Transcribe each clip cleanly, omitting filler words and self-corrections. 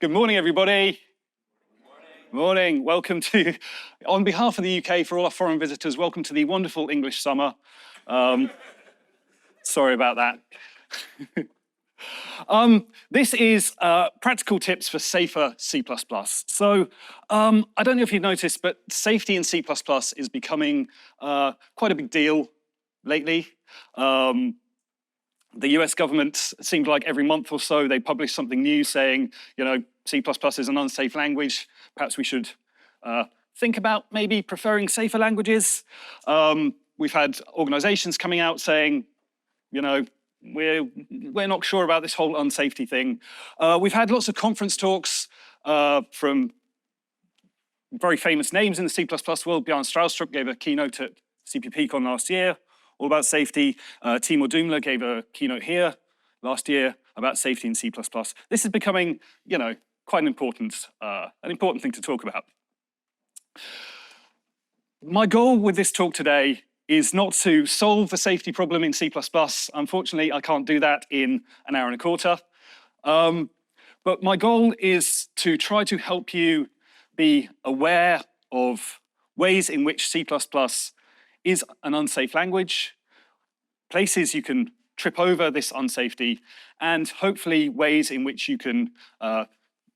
Good morning, everybody. Morning. Welcome to, on behalf of the UK, for all our foreign visitors, welcome to the wonderful English summer. Sorry about that. This is practical tips for safer C++. So I don't know if you've noticed, but safety in C++ is becoming quite a big deal lately. The US government seems like every month or so they publish something new saying, you know, C++ is an unsafe language. Perhaps we should think about maybe preferring safer languages. We've had organizations coming out saying, you know, we're not sure about this whole unsafety thing. We've had lots of conference talks from very famous names in the C++ world. Björn Stroustrup gave a keynote at cppcon last year, all about safety. Timur Dumla gave a keynote here last year about safety in C++. This is becoming, you know, quite an important thing to talk about. My goal with this talk today is not to solve the safety problem in C++. Unfortunately, I can't do that in an hour and a quarter. But my goal is to try to help you be aware of ways in which C++ is an unsafe language, places you can trip over this unsafety, and hopefully ways in which you can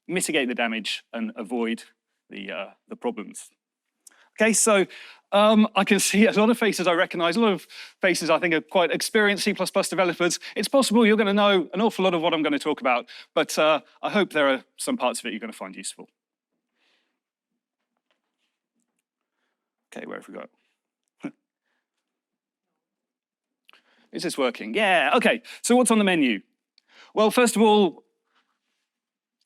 mitigate the damage and avoid the problems. Okay, so I can see a lot of faces I recognize, a lot of faces I think are quite experienced C++ developers. It's possible you're going to know an awful lot of what I'm going to talk about, but I hope there are some parts of it you're going to find useful. Okay, where have we got? Is this working? Yeah, okay. So what's on the menu? Well, first of all,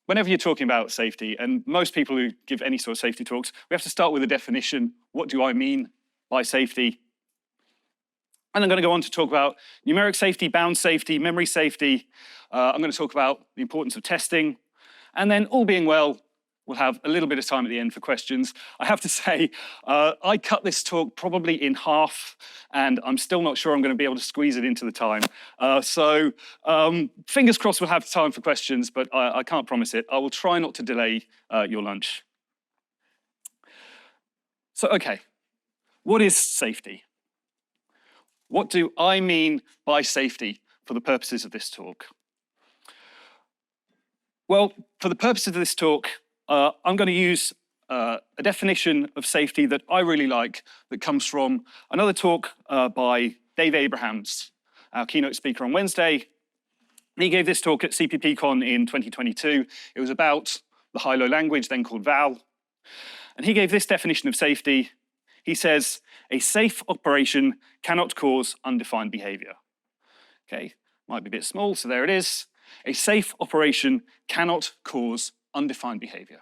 whenever you're talking about safety, and most people who give any sort of safety talks, we have to start with a definition. What do I mean by safety? And I'm going to go on to talk about numeric safety, bound safety, memory safety. I'm going to talk about the importance of testing. And then, all being well, we'll have a little bit of time at the end for questions. I have to say, I cut this talk probably in half, and I'm still not sure I'm going to be able to squeeze it into the time. So fingers crossed we'll have time for questions, but I can't promise it. I will try not to delay your lunch. So, okay, what is safety? What do I mean by safety for the purposes of this talk? Well, for the purposes of this talk, I'm going to use a definition of safety that I really like that comes from another talk by Dave Abrahams, our keynote speaker on Wednesday. He gave this talk at cppcon in 2022. It was about the high-low language, then called VAL. And he gave this definition of safety. He says, a safe operation cannot cause undefined behavior. Okay, might be a bit small, so there it is. A safe operation cannot cause undefined behavior.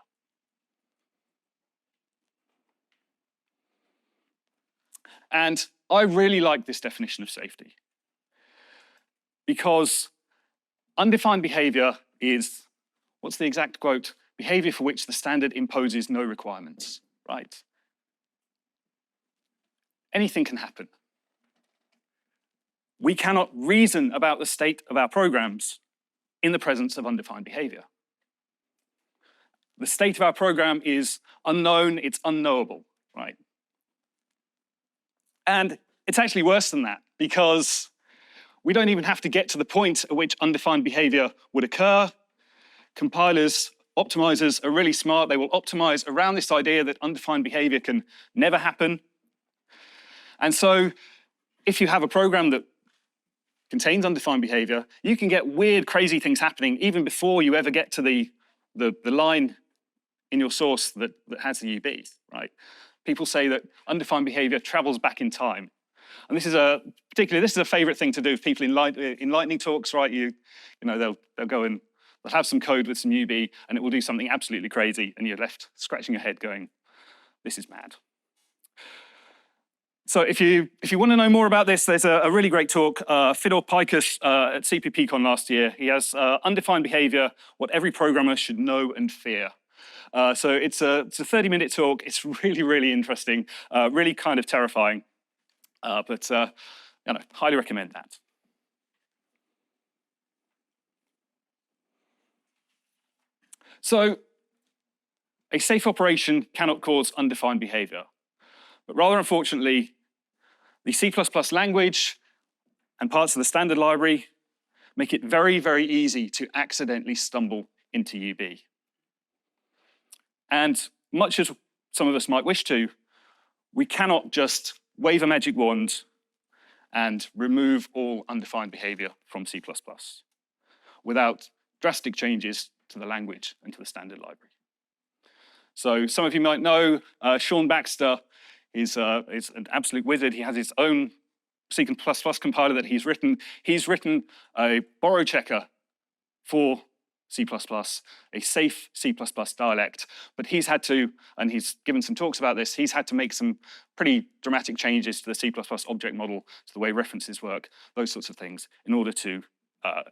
And I really like this definition of safety because undefined behavior is, what's the exact quote? Behavior for which the standard imposes no requirements, right? Anything can happen. We cannot reason about the state of our programs in the presence of undefined behavior. The state of our program is unknown, it's unknowable, right? And it's actually worse than that because we don't even have to get to the point at which undefined behavior would occur. Compilers, optimizers are really smart. They will optimize around this idea that undefined behavior can never happen. And so if you have a program that contains undefined behavior, you can get weird, crazy things happening even before you ever get to the line in your source that has the UB, right? People say that undefined behavior travels back in time. And this is a favorite thing to do with people in lightning talks, right? You know, they'll go and they'll have some code with some UB and it will do something absolutely crazy and you're left scratching your head going, this is mad. So if you want to know more about this, there's a really great talk, Fedor Pikus at cppcon last year. He has undefined behavior, what every programmer should know and fear. So it's a 30-minute talk. It's really, really interesting, really kind of terrifying, but you know, highly recommend that. So a safe operation cannot cause undefined behavior. But rather unfortunately, the C++ language and parts of the standard library make it very, very easy to accidentally stumble into UB. And much as some of us might wish to, we cannot just wave a magic wand and remove all undefined behavior from C++ without drastic changes to the language and to the standard library. So some of you might know Sean Baxter is an absolute wizard. He has his own C++ compiler that he's written. He's written a borrow checker for C++, a safe C++ dialect, but he's had to, and he's given some talks about this, he's had to make some pretty dramatic changes to the C++ object model, to the way references work, those sorts of things, in order to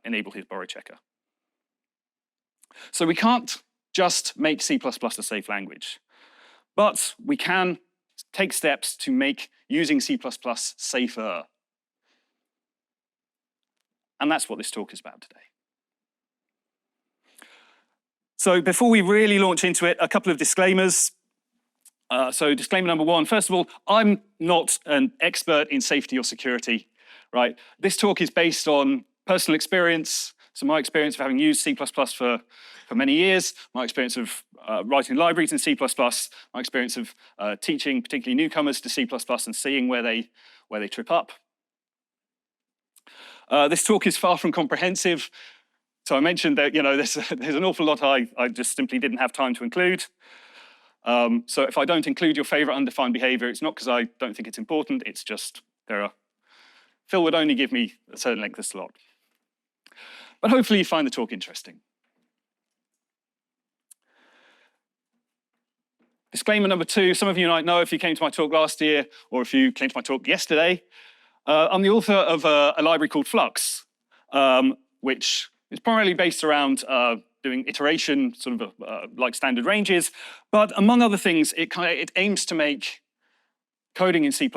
enable his borrow checker. So we can't just make C++ a safe language, but we can take steps to make using C++ safer. And that's what this talk is about today. So before we really launch into it, a couple of disclaimers. So disclaimer number one, first of all, I'm not an expert in safety or security, right? This talk is based on personal experience. So my experience of having used C++ for many years, my experience of writing libraries in C++, my experience of teaching particularly newcomers to C++ and seeing where they trip up. This talk is far from comprehensive. So I mentioned that there's an awful lot I just simply didn't have time to include. So if I don't include your favorite undefined behavior, it's not because I don't think it's important, it's just Phil would only give me a certain length of slot. But hopefully you find the talk interesting. Disclaimer number two, some of you might know if you came to my talk last year or if you came to my talk yesterday, I'm the author of a library called Flux, which is primarily based around doing iteration, sort of like standard ranges. But among other things, it aims to make coding in C++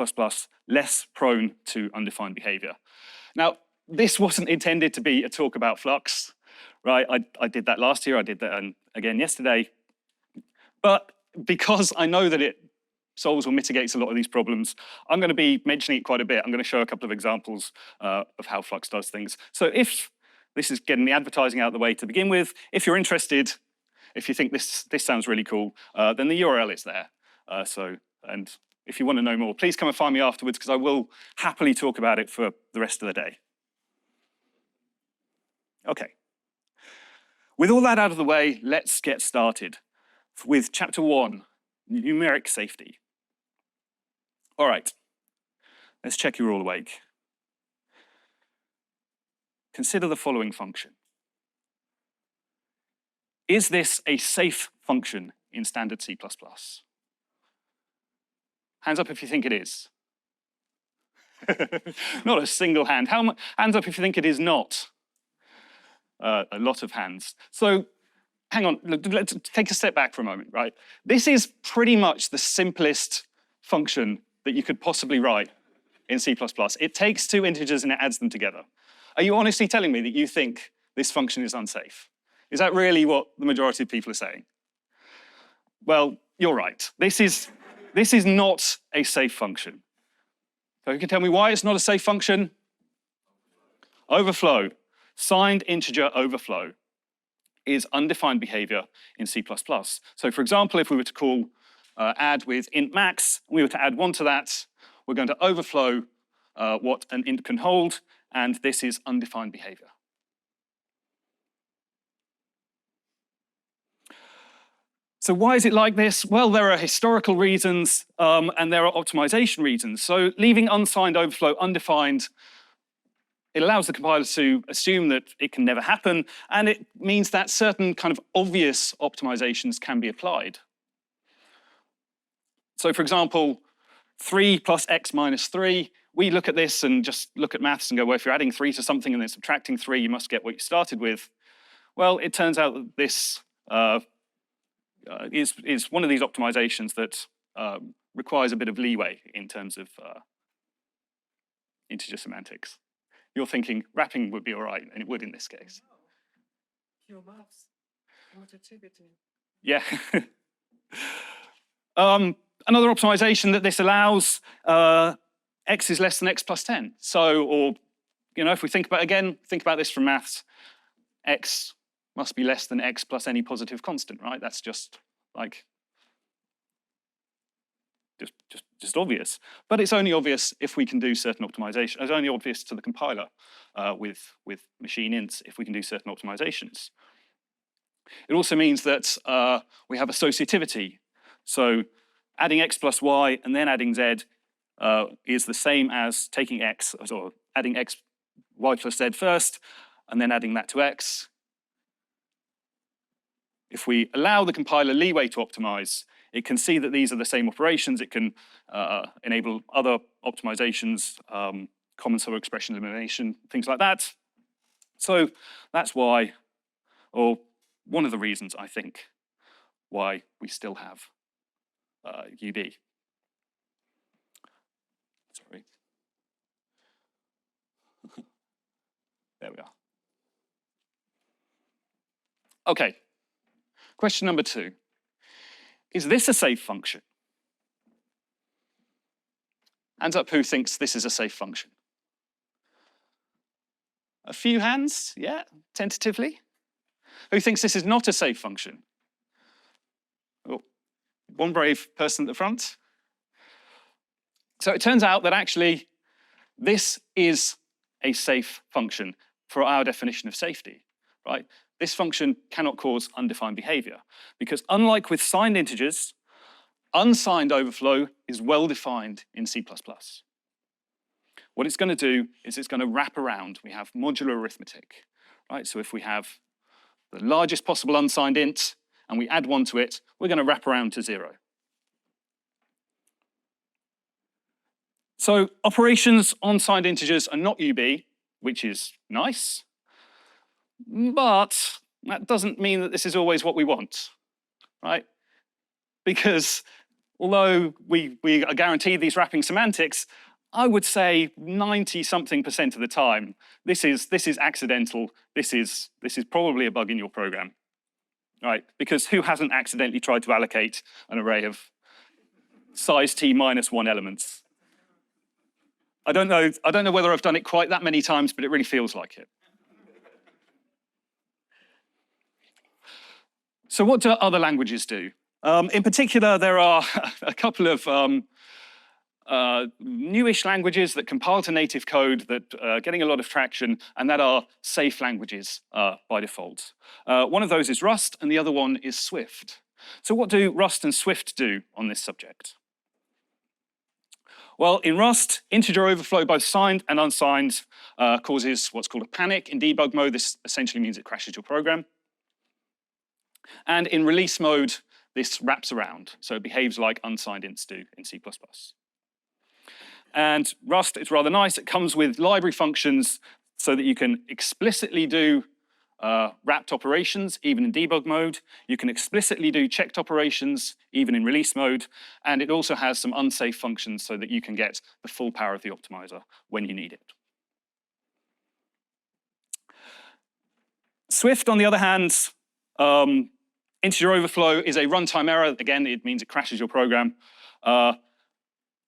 less prone to undefined behavior. Now, this wasn't intended to be a talk about Flux, right? I did that last year, I did that again yesterday. But because I know that it solves or mitigates a lot of these problems, I'm going to be mentioning it quite a bit. I'm going to show a couple of examples of how Flux does things. So if this is getting the advertising out of the way to begin with, if you're interested, if you think this sounds really cool, then the URL is there. And if you want to know more, please come and find me afterwards, because I will happily talk about it for the rest of the day. Okay. With all that out of the way, let's get started with chapter 1, numeric safety. All right, let's check you're all awake. Consider the following function. Is this a safe function in standard C++? Hands up if you think it is. Not a single hand. Hands up if you think it is not. A lot of hands. So hang on, let's take a step back for a moment, right? This is pretty much the simplest function that you could possibly write in C++. It takes two integers and it adds them together. Are you honestly telling me that you think this function is unsafe? Is that really what the majority of people are saying? Well, you're right. This is not a safe function. So you can tell me why it's not a safe function? Overflow, signed integer overflow, is undefined behavior in C++. So for example, if we were to call add with int max, and we were to add 1 to that, we're going to overflow what an int can hold, and this is undefined behavior. So why is it like this? Well, there are historical reasons and there are optimization reasons. So leaving unsigned overflow undefined, it allows the compiler to assume that it can never happen, and it means that certain kind of obvious optimizations can be applied. So for example, 3 plus x minus 3, we look at this and just look at maths and go, well, if you're adding 3 to something and then subtracting 3, you must get what you started with. Well, it turns out that this is one of these optimizations that requires a bit of leeway in terms of integer semantics. You're thinking wrapping would be all right, and it would in this case. Pure maths. Yeah. Another optimization that this allows, x is less than x plus 10. So, or, if we think about this from maths, x must be less than x plus any positive constant, right? That's just like, just obvious. But it's only obvious if we can do certain optimization. It's only obvious to the compiler with machine ints if we can do certain optimizations. It also means that we have associativity. So adding x plus y and then adding z is the same as taking x, or adding x, y plus z first, and then adding that to x. If we allow the compiler leeway to optimize, it can see that these are the same operations. It can enable other optimizations, common sub-expression elimination, things like that. So that's why, or one of the reasons, I think, why we still have UB. Sorry. There we are. Okay, question number 2. Is this a safe function? Hands up who thinks this is a safe function. A few hands, yeah, tentatively. Who thinks this is not a safe function? Oh, one brave person at the front. So it turns out that actually this is a safe function for our definition of safety, right? This function cannot cause undefined behavior because unlike with signed integers, unsigned overflow is well defined in C++. What it's going to do is it's going to wrap around. We have modular arithmetic, right? So if we have the largest possible unsigned int and we add 1 to it, we're going to wrap around to 0. So operations on signed integers are not UB, which is nice. But that doesn't mean that this is always what we want, right? Because although we are guaranteed these wrapping semantics, I would say 90-something% of the time, this is accidental. This is probably a bug in your program, right? Because who hasn't accidentally tried to allocate an array of size t minus 1 elements? I don't know whether I've done it quite that many times, but it really feels like it. So what do other languages do? In particular, there are a couple of newish languages that compile to native code that are getting a lot of traction, and that are safe languages by default. One of those is Rust, and the other one is Swift. So what do Rust and Swift do on this subject? Well, in Rust, integer overflow, both signed and unsigned, causes what's called a panic in debug mode. This essentially means it crashes your program. And in release mode, this wraps around. So it behaves like unsigned ints do in C++. And Rust, it's rather nice. It comes with library functions so that you can explicitly do wrapped operations, even in debug mode. You can explicitly do checked operations, even in release mode. And it also has some unsafe functions so that you can get the full power of the optimizer when you need it. Swift, on the other hand, integer overflow is a runtime error. Again, it means it crashes your program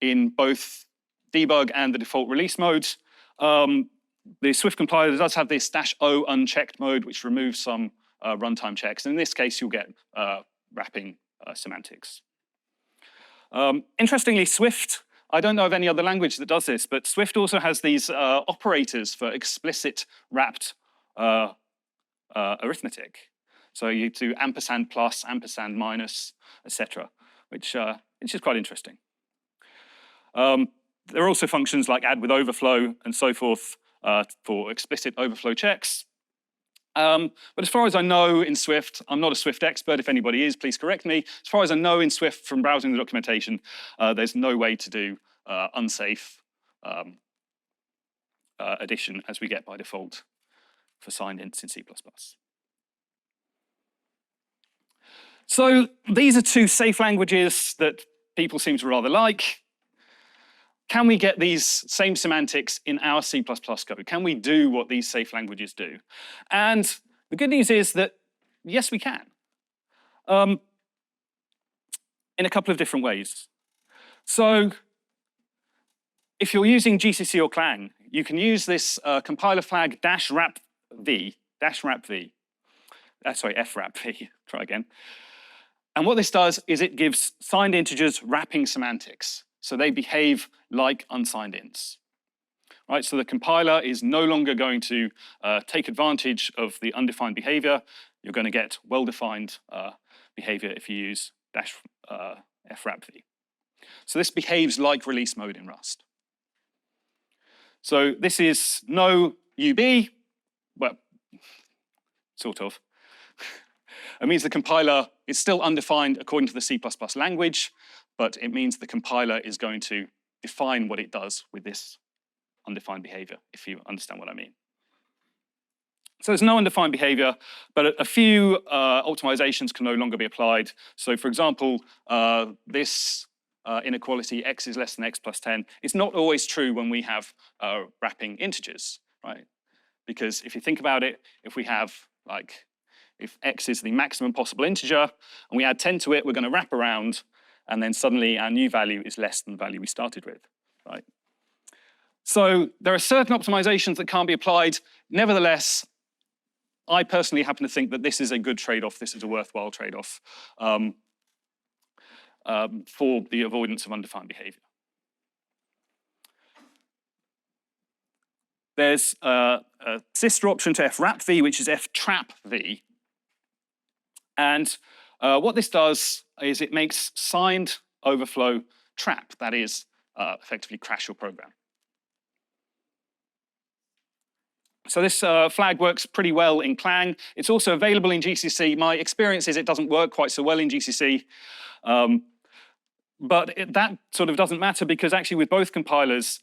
in both debug and the default release modes. The Swift compiler does have this -o unchecked mode, which removes some runtime checks. And in this case, you'll get wrapping semantics. Interestingly, Swift, I don't know of any other language that does this, but Swift also has these operators for explicit wrapped arithmetic. So you do ampersand plus, ampersand minus, etc., which is quite interesting. There are also functions like add with overflow and so forth for explicit overflow checks. But as far as I know in Swift, I'm not a Swift expert. If anybody is, please correct me. As far as I know in Swift from browsing the documentation, there's no way to do unsafe addition as we get by default for signed ints in C++. So these are two safe languages that people seem to rather like. Can we get these same semantics in our C++ code? Can we do what these safe languages do? And the good news is that, yes, we can. in a couple of different ways. So if you're using GCC or Clang, you can use this compiler flag -frapv, frapv, try again. And what this does is it gives signed integers wrapping semantics. So they behave like unsigned ints. Right, so the compiler is no longer going to take advantage of the undefined behavior. You're going to get well-defined behavior if you use -frapv. So this behaves like release mode in Rust. So this is no UB, well, sort of. It means the compiler is still undefined according to the C++ language, but it means the compiler is going to define what it does with this undefined behavior, if you understand what I mean. So there's no undefined behavior, but a few optimizations can no longer be applied. So for example, this inequality, x is less than x plus 10, it's not always true when we have wrapping integers, right? Because if you think about it, if we have, like, if x is the maximum possible integer, and we add 10 to it, we're going to wrap around, and then suddenly our new value is less than the value we started with, right? So there are certain optimizations that can't be applied. Nevertheless, I personally happen to think that this is a good trade-off. This is a worthwhile trade-off for the avoidance of undefined behavior. There's a sister option to frapv, which is ftrapv. And what this does is it makes signed overflow trap, that is, effectively crash your program. So this flag works pretty well in Clang. It's also available in GCC. My experience is it doesn't work quite so well in GCC. But that sort of doesn't matter because actually with both compilers,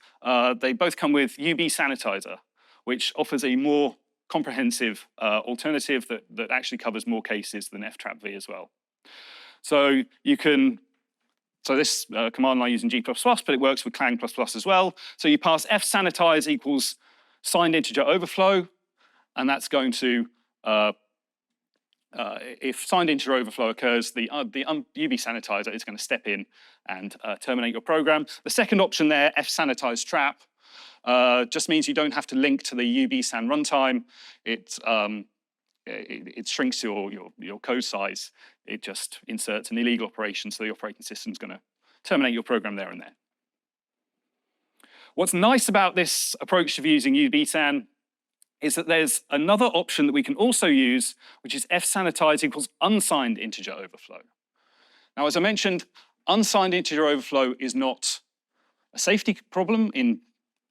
they both come with UB Sanitizer, which offers a more comprehensive alternative that actually covers more cases than ftrapv as well. So you can, so this command line using G++, but it works with Clang++ as well. So you pass fsanitize equals signed integer overflow, and that's going to, if signed integer overflow occurs, the UB sanitizer is going to step in and terminate your program. The second option there, fsanitize trap, just means you don't have to link to the UB san runtime. It shrinks your code size. It just inserts an illegal operation, so the operating system is going to terminate your program there and then. What's nice about this approach of using UBSAN is that there's another option that we can also use, which is fsanitize equals unsigned integer overflow. Now, as I mentioned, unsigned integer overflow is not a safety problem in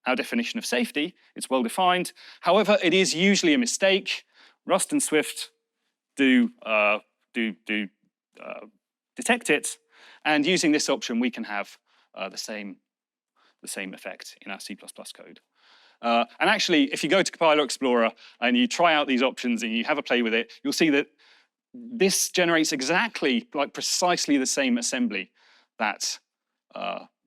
our definition of safety. It's well defined. However, it is usually a mistake. Rust and Swift do detect it, and using this option, we can have the same effect in our C++ code. And actually, if you go to Compiler Explorer and you try out these options and you have a play with it, you'll see that this generates exactly, like precisely the same assembly that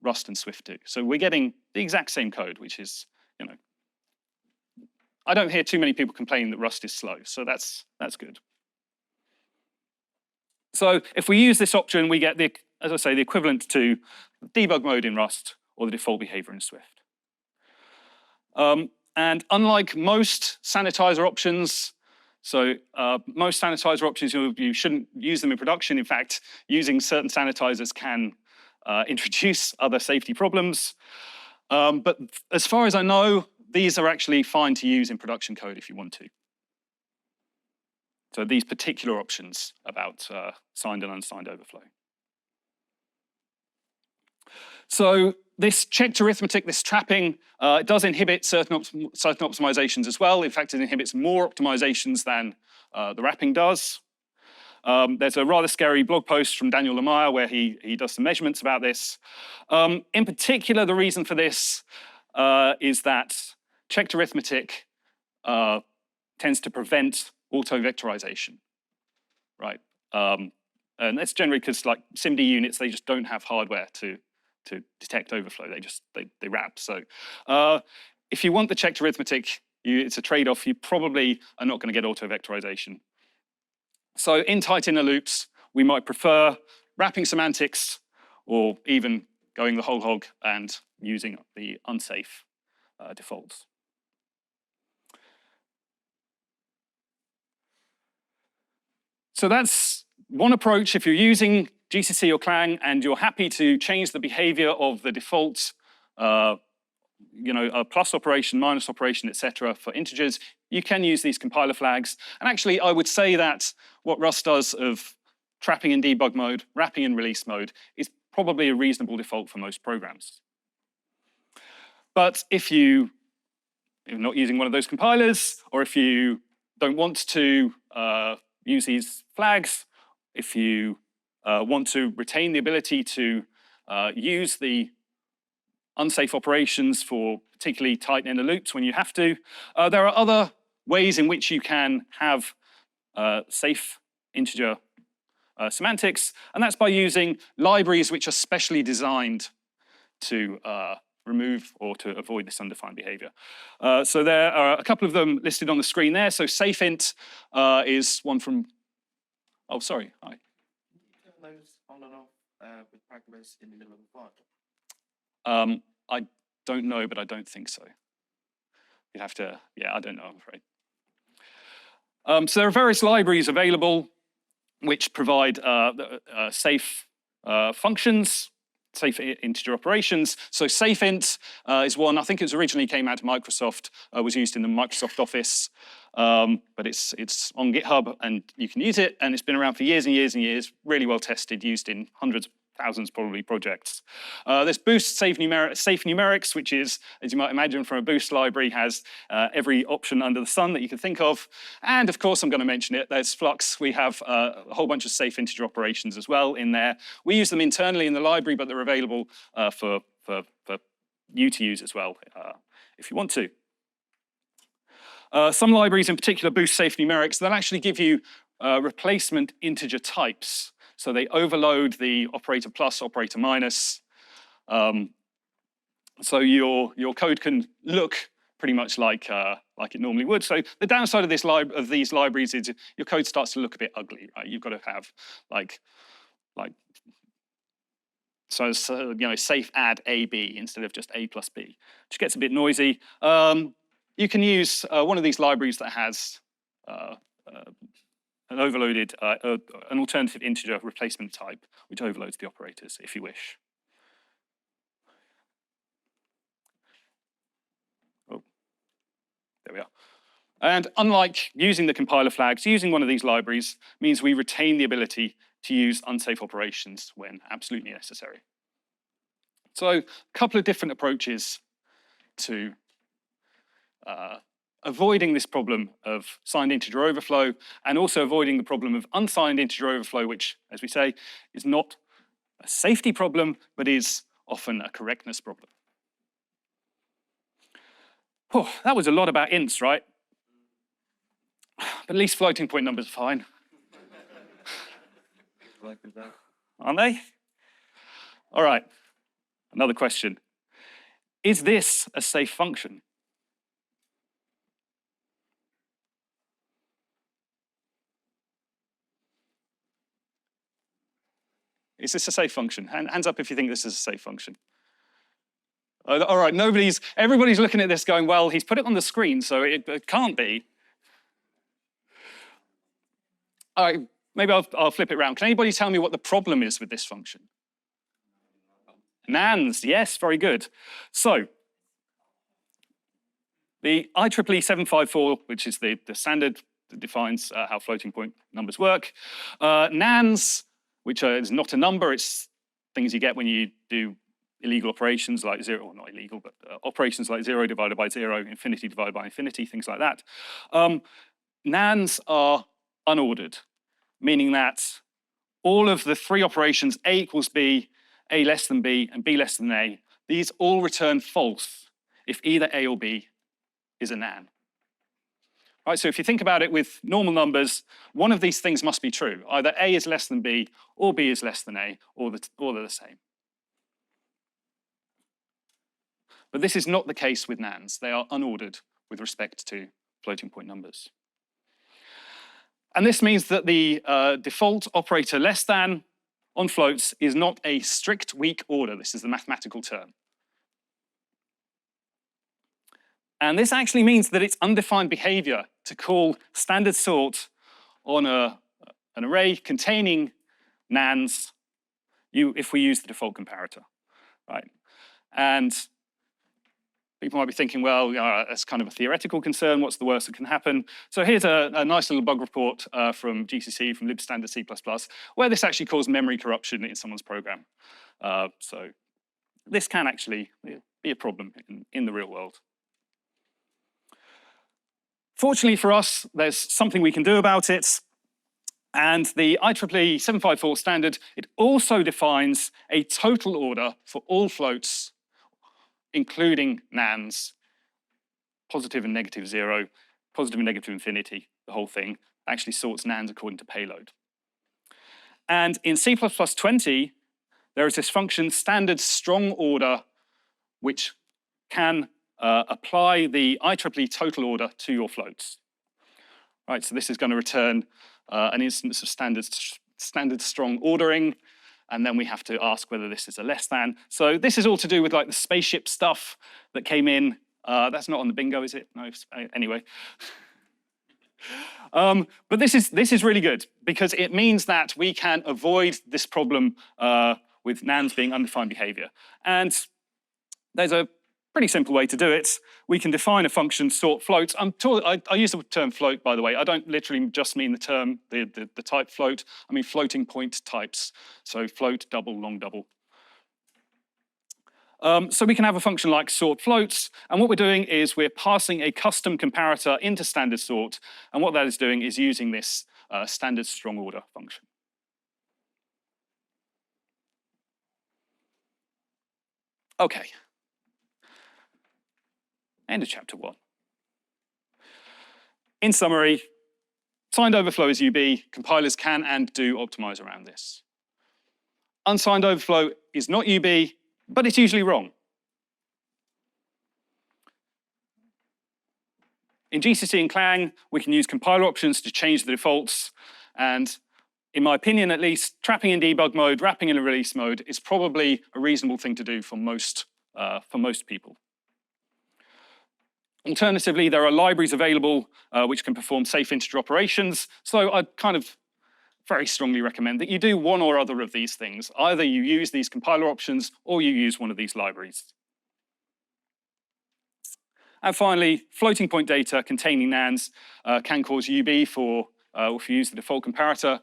Rust and Swift do. So we're getting the exact same code, which is, you know, I don't hear too many people complain that Rust is slow, so that's good. So if we use this option, we get, as I say, the equivalent to debug mode in Rust or the default behavior in Swift. And unlike most sanitizer options, so most sanitizer options, you shouldn't use them in production. In fact, using certain sanitizers can introduce other safety problems. But as far as I know, these are actually fine to use in production code if you want to. So these particular options about signed and unsigned overflow. So this checked arithmetic, this trapping, it does inhibit certain optimizations as well. In fact, it inhibits more optimizations than the wrapping does. There's a rather scary blog post from Daniel Lemire where he does some measurements about this. In particular, the reason for this is that checked arithmetic tends to prevent auto-vectorization, right? And that's generally because, like, SIMD units, they just don't have hardware to detect overflow. They wrap. So if you want the checked arithmetic, it's a trade-off. You probably are not going to get auto-vectorization. So in tight inner loops, we might prefer wrapping semantics or even going the whole hog and using the unsafe defaults. So that's one approach. If you're using GCC or Clang and you're happy to change the behavior of the default, a plus operation, minus operation, etc., for integers, you can use these compiler flags. And actually, I would say that what Rust does of trapping in debug mode, wrapping in release mode, is probably a reasonable default for most programs. But if you're not using one of those compilers, or if you don't want to use these flags, if you want to retain the ability to use the unsafe operations for particularly tight inner loops when you have to, there are other ways in which you can have safe integer semantics, and that's by using libraries which are specially designed to remove or to avoid this undefined behavior. So there are a couple of them listed on the screen there. So safeint is one from, oh, sorry, hi. Those on and off with fragments in the middle of the file? I don't know, but I don't think so. You'd have to, yeah, I don't know, I'm afraid. So there are various libraries available which provide safe functions, safe integer operations. So safeint is one. I think it originally came out of Microsoft, was used in the Microsoft Office, but it's on GitHub and you can use it, and it's been around for years and years and years, really well tested, used in hundreds, thousands probably projects. There's Boost Safe Numerics, which is, as you might imagine from a Boost library, has every option under the sun that you can think of. And of course, I'm going to mention it, there's Flux. We have a whole bunch of safe integer operations as well in there. We use them internally in the library, but they're available for you to use as well if you want to. Some libraries, in particular Boost Safe Numerics, they'll actually give you replacement integer types. So they overload the operator plus, operator minus. So your code can look pretty much like it normally would. So the downside of these libraries is your code starts to look a bit ugly, right? You've got to have safe add AB instead of just A plus B, which gets a bit noisy. You can use one of these libraries that has an alternative integer replacement type, which overloads the operators, if you wish. Oh, there we are. And unlike using the compiler flags, using one of these libraries means we retain the ability to use unsafe operations when absolutely necessary. So a couple of different approaches to avoiding this problem of signed integer overflow, and also avoiding the problem of unsigned integer overflow, which, as we say, is not a safety problem, but is often a correctness problem. Oh, that was a lot about ints, right? But at least floating point numbers are fine. Aren't they? All right, another question. Is this a safe function? Is this a safe function? Hands up if you think this is a safe function. All right, everybody's looking at this going, well, he's put it on the screen, so it can't be. All right, maybe I'll flip it around. Can anybody tell me what the problem is with this function? Nans, yes, very good. So the IEEE 754, which is the standard that defines how floating point numbers work, nans, which is not a number, it's things you get when you do illegal operations like zero, or not illegal, but operations like 0 divided by 0, infinity divided by infinity, things like that. Nans are unordered, meaning that all of the three operations, A equals B, A less than B, and B less than A, these all return false if either A or B is a nan. Right, so if you think about it with normal numbers, one of these things must be true. Either A is less than B, or B is less than A, or they're the same. But this is not the case with nans. They are unordered with respect to floating point numbers. And this means that the default operator less than on floats is not a strict weak order. This is the mathematical term. And this actually means that it's undefined behavior to call standard sort on an array containing nans if we use the default comparator, right? And people might be thinking, well, that's kind of a theoretical concern. What's the worst that can happen? So here's a nice little bug report from GCC, from libstandard C++, where this actually caused memory corruption in someone's program. So this can actually be a problem in the real world. Fortunately for us, there's something we can do about it. And the IEEE 754 standard, it also defines a total order for all floats, including nans, positive and negative 0, positive and negative infinity, the whole thing actually sorts nans according to payload. And in C++20, there is this function standard strong order, which can apply the IEEE total order to your floats. Right, so this is going to return an instance of standard strong ordering, and then we have to ask whether this is a less than. So this is all to do with like the spaceship stuff that came in. That's not on the bingo, is it? No, anyway. But this is really good because it means that we can avoid this problem with nans being undefined behavior. And there's a pretty simple way to do it. We can define a function sort floats. I use the term float, by the way. I don't literally just mean the term, the type float. I mean floating point types. So float, double, long double. So we can have a function like sort floats. And what we're doing is we're passing a custom comparator into standard sort. And what that is doing is using this standard strong order function. OK. End of chapter 1. In summary, signed overflow is UB. Compilers can and do optimize around this. Unsigned overflow is not UB, but it's usually wrong. In GCC and Clang, we can use compiler options to change the defaults. And in my opinion, at least, trapping in debug mode, wrapping in a release mode is probably a reasonable thing to do for most people. Alternatively, there are libraries available which can perform safe integer operations. So I kind of very strongly recommend that you do one or other of these things. Either you use these compiler options or you use one of these libraries. And finally, floating point data containing nans can cause UB if you use the default comparator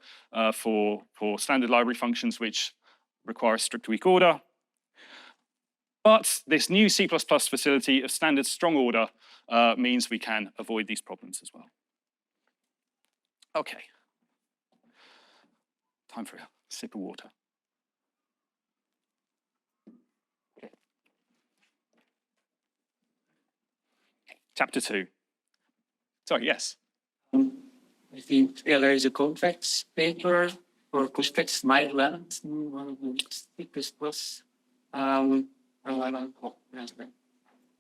for standard library functions which require a strict weak order. But this new C++ facility of standard strong order means we can avoid these problems as well. OK. Time for a sip of water. Chapter 2. Sorry, yes. I think there is a contracts paper for contracts Mireland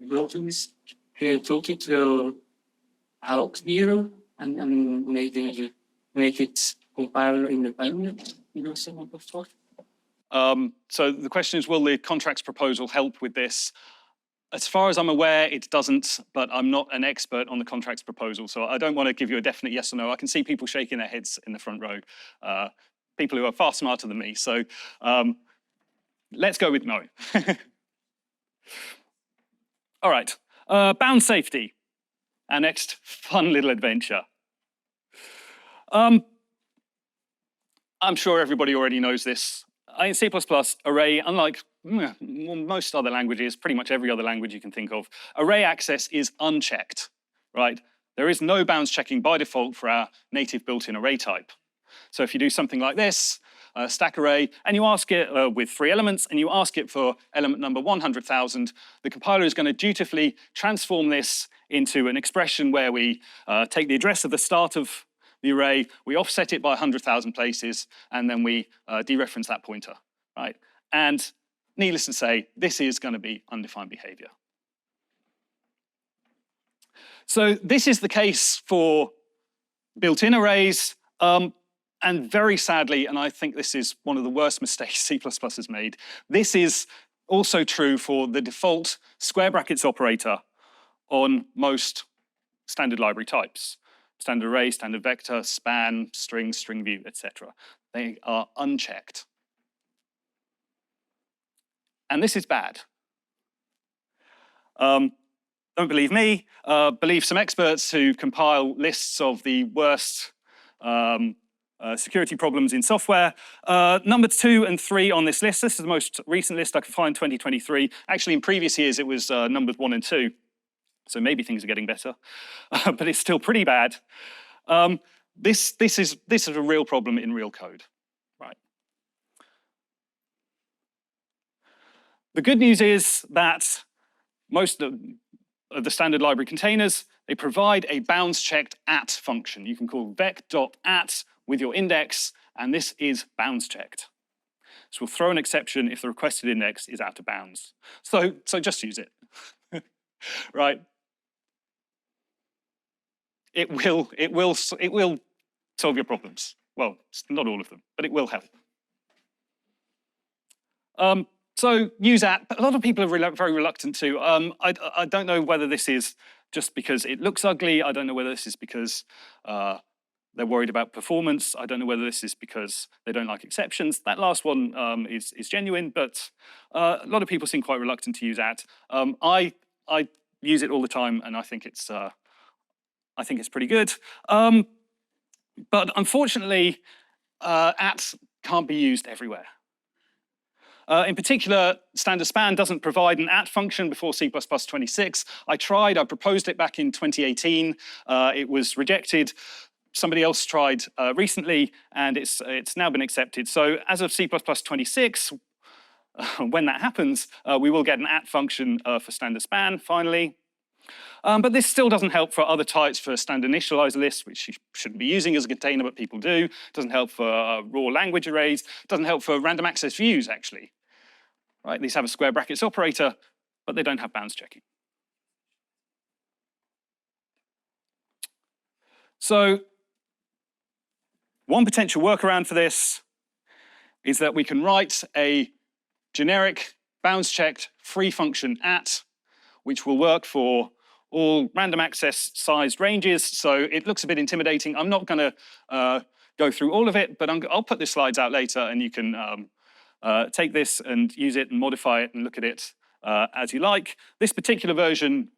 buildings here talking to help here and make it compile independent, some of the stuff. So the question is, will the contracts proposal help with this? As far as I'm aware, it doesn't, but I'm not an expert on the contracts proposal, so I don't want to give you a definite yes or no. I can see people shaking their heads in the front row, people who are far smarter than me. So let's go with no. All right, bound safety, our next fun little adventure. I'm sure everybody already knows this. In C++, array, unlike most other languages, pretty much every other language you can think of, array access is unchecked, right? There is no bounds checking by default for our native built-in array type. So if you do something like this, stack array, and you ask it with 3 elements, and you ask it for element number 100,000, the compiler is going to dutifully transform this into an expression where we take the address of the start of the array, we offset it by 100,000 places, and then we dereference that pointer, right? And needless to say, this is going to be undefined behavior. So this is the case for built-in arrays, And very sadly, and I think this is one of the worst mistakes C++ has made, this is also true for the default square brackets operator on most standard library types. Standard array, standard vector, span, string, string view, etc. They are unchecked. And this is bad. Don't believe me, believe some experts who compile lists of the worst security problems in software. Number 2 and 3 on this list. This is the most recent list I could find, 2023. Actually, in previous years, it was numbers 1 and 2. So maybe things are getting better, but it's still pretty bad. This is a real problem in real code, right? The good news is that most of the standard library containers, they provide a bounds checked at function. You can call vec.at with your index, and this is bounds checked. So we'll throw an exception if the requested index is out of bounds. So just use it, right? It will solve your problems. Well, not all of them, but it will help. So use at, but a lot of people are very reluctant to. I don't know whether this is just because it looks ugly. I don't know whether this is because they're worried about performance. I don't know whether this is because they don't like exceptions. That last one is genuine, but a lot of people seem quite reluctant to use at. I use it all the time, and I think it's pretty good. But unfortunately, at can't be used everywhere. In particular, standard span doesn't provide an at function before C++ 26. I proposed it back in 2018. It was rejected. Somebody else tried recently, and it's now been accepted. So as of C++ 26, when that happens, we will get an at function for standard span, finally. But this still doesn't help for other types, for standard initializer lists, which you shouldn't be using as a container, but people do. Doesn't help for raw language arrays. Doesn't help for random access views, actually. Right? These have a square brackets operator, but they don't have bounds checking. So one potential workaround for this is that we can write a generic bounds checked free function at, which will work for all random access sized ranges. So it looks a bit intimidating. I'm not going to go through all of it, but I'll put the slides out later, and you can take this and use it and modify it and look at it as you like. This particular version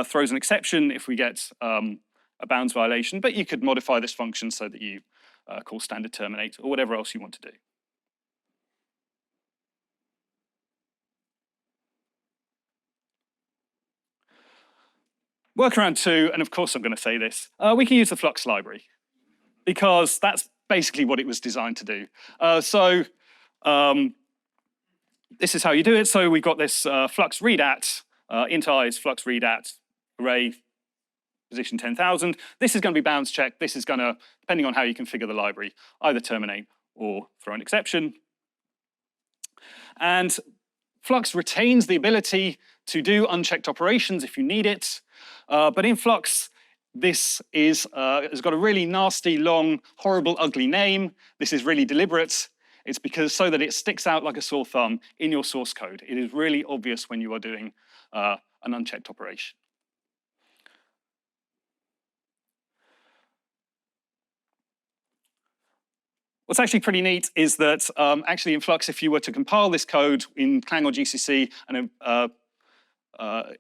throws an exception if we get a bounds violation, but you could modify this function so that you call standard terminate or whatever else you want to do. Workaround 2, and of course I'm going to say this, we can use the Flux library because that's basically what it was designed to do. This is how you do it. So we've got this Flux read at, int I is Flux read at, array position 10,000. This is going to be bounds checked. This is going to, depending on how you configure the library, either terminate or throw an exception. And Flux retains the ability to do unchecked operations if you need it. But in Flux, this has got a really nasty, long, horrible, ugly name. This is really deliberate. It's because so that it sticks out like a sore thumb in your source code. It is really obvious when you are doing an unchecked operation. What's actually pretty neat is that actually in Flux, if you were to compile this code in Clang or GCC and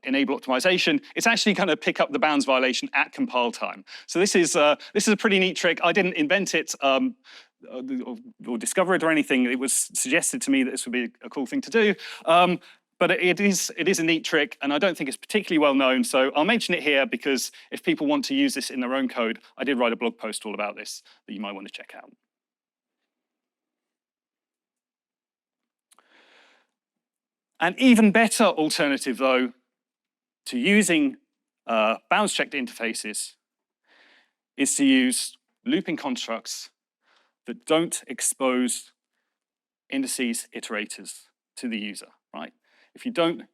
enable optimization, it's actually going to pick up the bounds violation at compile time. So this is a pretty neat trick. I didn't invent it or discover it or anything. It was suggested to me that this would be a cool thing to do. But it is a neat trick, and I don't think it's particularly well known. So I'll mention it here because if people want to use this in their own code, I did write a blog post all about this that you might want to check out. An even better alternative, though, to using bounds-checked interfaces is to use looping constructs that don't expose indices iterators to the user, right? If you don't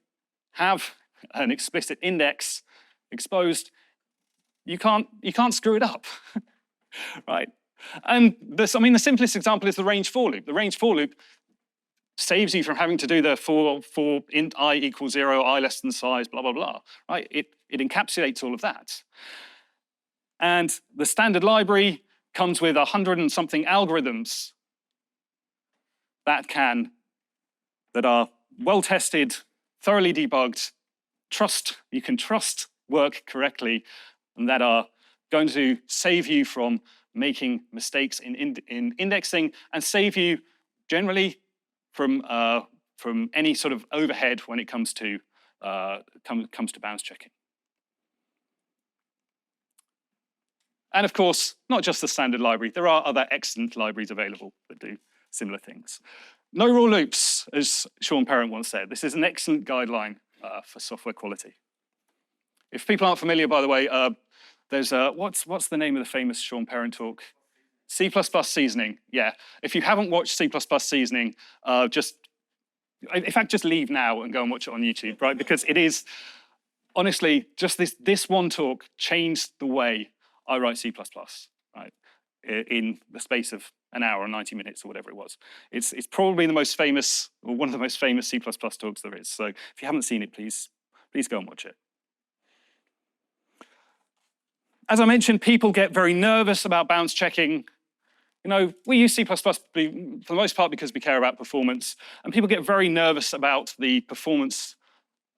have an explicit index exposed, you can't screw it up, right? And this, I mean, the simplest example is the range for loop. The range for loop saves you from having to do the for int I equals 0, I less than size, blah, blah, blah, right? It encapsulates all of that. And the standard library comes with 100 and something algorithms that are well tested, thoroughly debugged, you can trust work correctly, and that are going to save you from making mistakes in indexing and save you generally from any sort of overhead when it comes to bounds checking. And of course, not just the standard library, there are other excellent libraries available that do similar things. No rule loops, as Sean Parent once said. This is an excellent guideline for software quality. If people aren't familiar, by the way, there's what's the name of the famous Sean Parent talk? C++ seasoning. Yeah. If you haven't watched C++ seasoning, in fact, just leave now and go and watch it on YouTube, right? Because it is honestly just this one talk changed the way I write C++, right? In the space of an hour or 90 minutes or whatever it was. It's probably the most famous, or one of the most famous C++ talks there is. So if you haven't seen it, please go and watch it. As I mentioned, people get very nervous about bounds checking. You know, we use C++ for the most part because we care about performance, and people get very nervous about the performance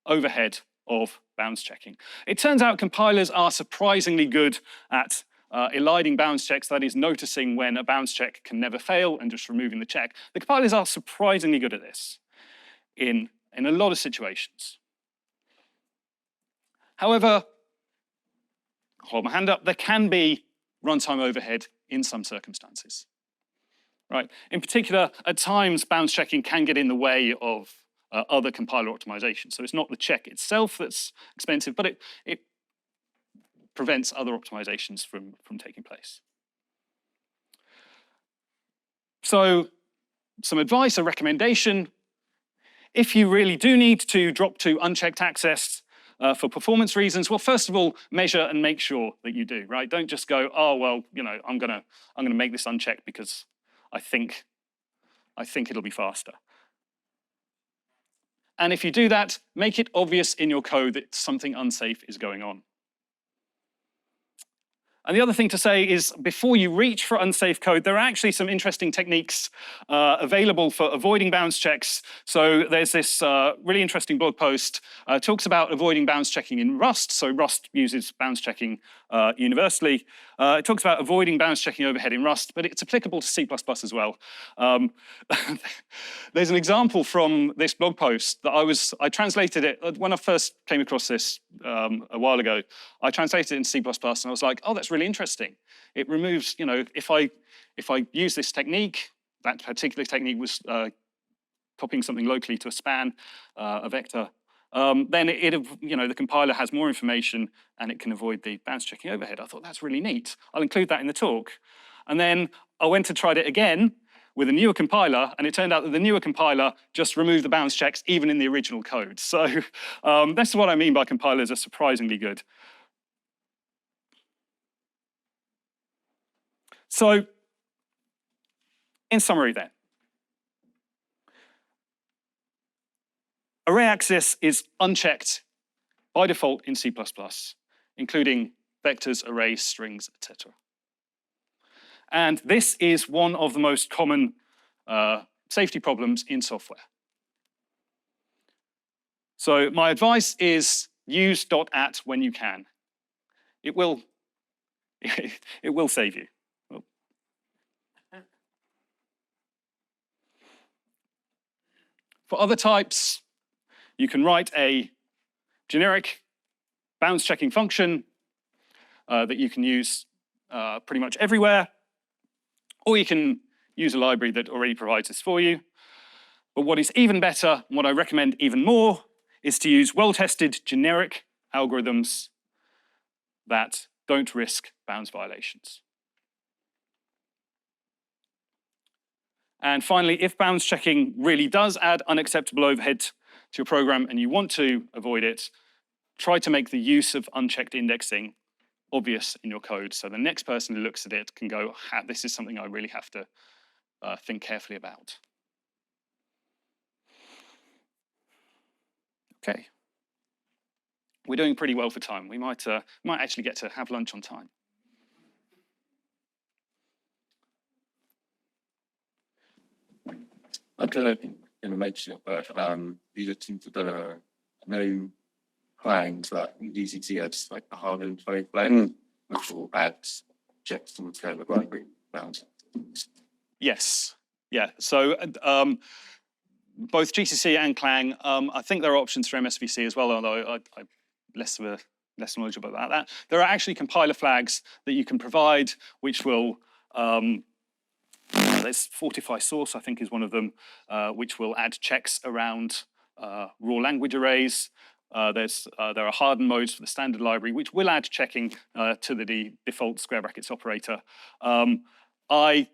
overhead of bounds checking. It turns out compilers are surprisingly good at eliding bounds checks, that is, noticing when a bounds check can never fail and just removing the check. The compilers are surprisingly good at this in a lot of situations. However, hold my hand up, there can be runtime overhead in some circumstances, right? In particular, at times, bounds checking can get in the way of other compiler optimization. So it's not the check itself that's expensive, but it prevents other optimizations from taking place. So some advice, a recommendation, if you really do need to drop to unchecked access for performance reasons, well, first of all, measure and make sure that you do, right? Don't just go, oh, well, you know, I'm gonna make this unchecked because I think it'll be faster. And if you do that, make it obvious in your code that something unsafe is going on. And the other thing to say is, before you reach for unsafe code, there are actually some interesting techniques available for avoiding bounds checks. So there's this really interesting blog post, talks about avoiding bounds checking in Rust. So Rust uses bounds checking universally. It talks about avoiding bounds checking overhead in Rust, but it's applicable to C++ as well. There's an example from this blog post that I translated it, when I first came across this a while ago, I translated it in C++ and I was like, oh, that's really interesting. It removes, you know, if I use this technique, that particular technique was copying something locally to a span, a vector, then you know, the compiler has more information and it can avoid the bounds checking overhead. I thought that's really neat. I'll include that in the talk. And then I went and tried it again with a newer compiler, and it turned out that the newer compiler just removed the bounds checks even in the original code. So that's what I mean by compilers are surprisingly good. So in summary then, array access is unchecked by default in C++, including vectors, arrays, strings, etc. And this is one of the most common safety problems in software. So my advice is use .at when you can. It will save you. For other types, you can write a generic bounds checking function that you can use pretty much everywhere, or you can use a library that already provides this for you. But what is even better, and what I recommend even more, is to use well-tested generic algorithms that don't risk bounds violations. And finally, if bounds checking really does add unacceptable overhead to your program and you want to avoid it, try to make the use of unchecked indexing obvious in your code. So the next person who looks at it can go, this is something I really have to think carefully about. Okay. We're doing pretty well for time. We might actually get to have lunch on time. I don't know if you're going to mention it, but these are two that are no clangs that using C as like a hard and funny blend, which will add checks to the kind of library bounds. Yes. Yeah. So both GCC and Clang, I think there are options for MSVC as well, although I'm less knowledgeable about that. There are actually compiler flags that you can provide, which will there's Fortify Source, I think, is one of them, which will add checks around raw language arrays. There are hardened modes for the standard library, which will add checking to the default square brackets operator. I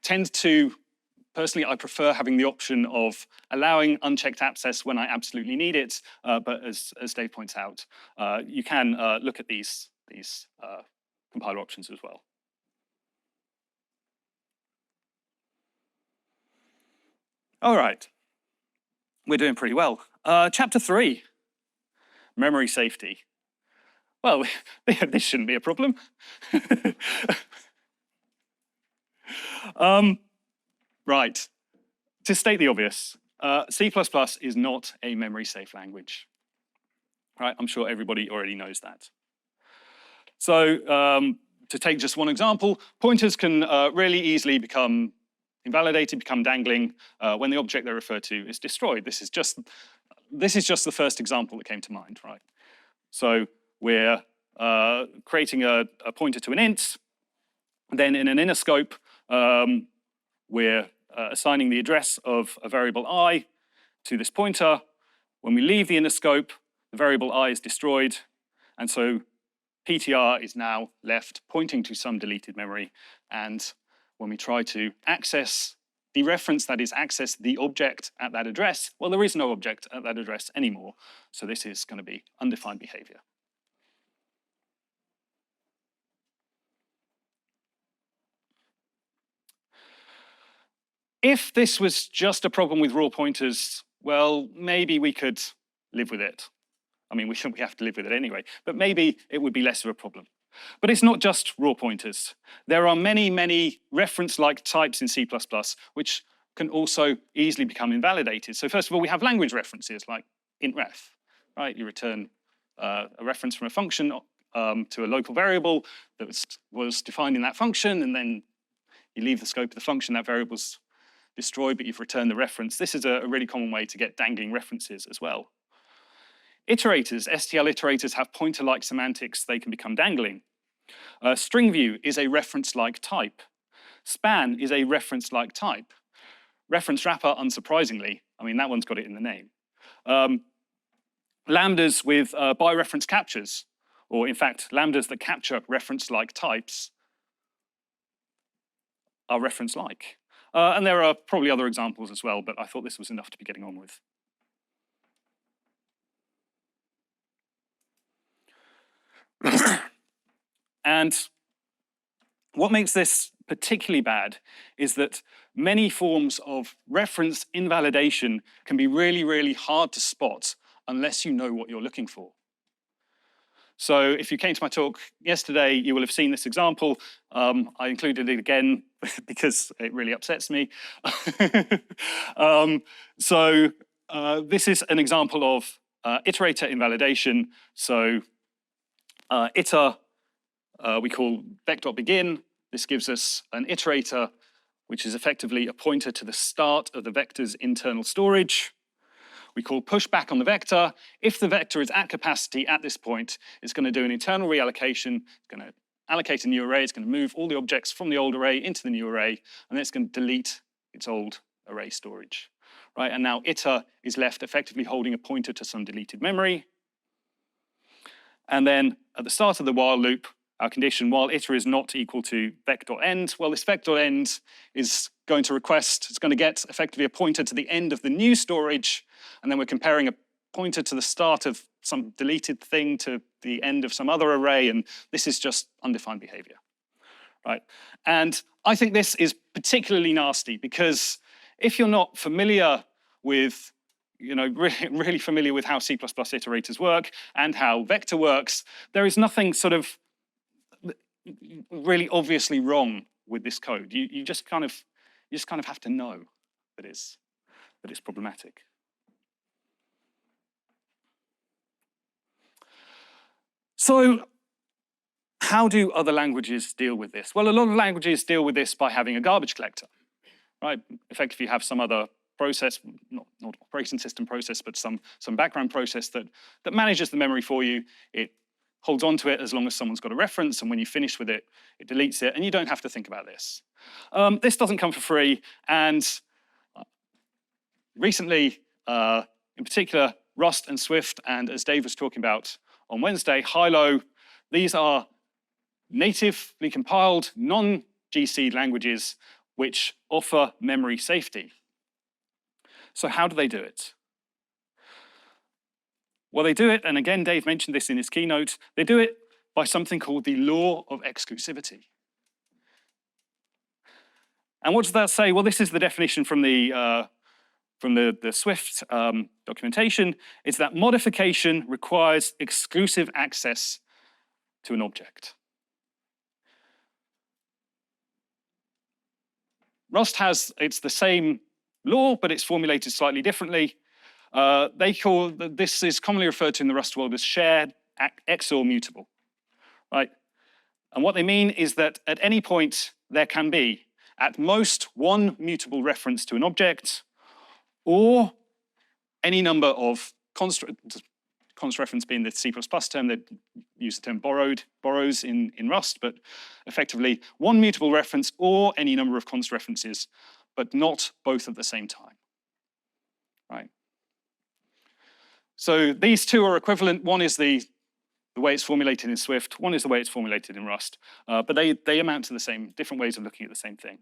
tend to, personally, I prefer having the option of allowing unchecked access when I absolutely need it. But as Dave points out, you can look at these compiler options as well. All right, we're doing pretty well. Chapter 3, memory safety. Well, this shouldn't be a problem. Right, to state the obvious, C++ is not a memory safe language. Right, I'm sure everybody already knows that. So to take just one example, pointers can really easily become invalidated, become dangling when the object they refer to is destroyed. This is just the first example that came to mind, right? So we're creating a pointer to an int. Then in an inner scope, we're assigning the address of a variable I to this pointer. When we leave the inner scope, the variable I is destroyed. And so PTR is now left pointing to some deleted memory. And when we try to access the reference, that is, access the object at that address, well, there is no object at that address anymore. So this is going to be undefined behavior. If this was just a problem with raw pointers, well, maybe we could live with it. I mean, we have to live with it anyway, but maybe it would be less of a problem. But it's not just raw pointers. There are many, many reference-like types in C++ which can also easily become invalidated. So first of all, we have language references like intref, right? You return a reference from a function to a local variable that was defined in that function, and then you leave the scope of the function, that variable's destroyed, but you've returned the reference. This is a really common way to get dangling references as well. Iterators, STL iterators have pointer-like semantics. They can become dangling. String view is a reference-like type. Span is a reference-like type. Reference wrapper, unsurprisingly, I mean, that one's got it in the name. Lambdas with by-reference captures, or in fact, lambdas that capture reference-like types are reference-like. And there are probably other examples as well, but I thought this was enough to be getting on with. And what makes this particularly bad is that many forms of reference invalidation can be really, really hard to spot unless you know what you're looking for. So if you came to my talk yesterday, you will have seen this example. I included it again because it really upsets me. This is an example of iterator invalidation. So iter we call vec.begin. This gives us an iterator, which is effectively a pointer to the start of the vector's internal storage. We call pushback on the vector. If the vector is at capacity at this point, it's going to do an internal reallocation. It's going to allocate a new array. It's going to move all the objects from the old array into the new array, and then it's going to delete its old array storage. Right? And now iter is left effectively holding a pointer to some deleted memory. And then at the start of the while loop, our condition, while iter is not equal to vec.end, well, this vec.end is going to request, it's going to get effectively a pointer to the end of the new storage, and then we're comparing a pointer to the start of some deleted thing to the end of some other array, and this is just undefined behavior, right? And I think this is particularly nasty because if you're not familiar with, really familiar with how C++ iterators work and how vector works, there is nothing sort of really obviously wrong with this code. You just kind of have to know that it's problematic. So how do other languages deal with this? Well, a lot of languages deal with this by having a garbage collector, right? Effectively, you have some other process, not operating system process, but some background process that manages the memory for you. It holds on to it as long as someone's got a reference, and when you finish with it, it deletes it, and you don't have to think about this. This doesn't come for free, and recently, in particular, Rust and Swift, and as Dave was talking about on Wednesday, Hilo, these are natively compiled non-GC languages which offer memory safety. So how do they do it? Well, they do it, and again, Dave mentioned this in his keynote, they do it by something called the law of exclusivity. And what does that say? Well, this is the definition from the Swift documentation. It's that modification requires exclusive access to an object. Rust it's the same law, but it's formulated slightly differently. This is commonly referred to in the Rust world as shared XOR mutable, right? And what they mean is that at any point there can be at most one mutable reference to an object, or any number of const reference being the C++ term, they use the term borrows in Rust, but effectively one mutable reference or any number of const references, but not both at the same time, right? So these two are equivalent. One is the way it's formulated in Swift, one is the way it's formulated in Rust, but they amount to the same, different ways of looking at the same thing.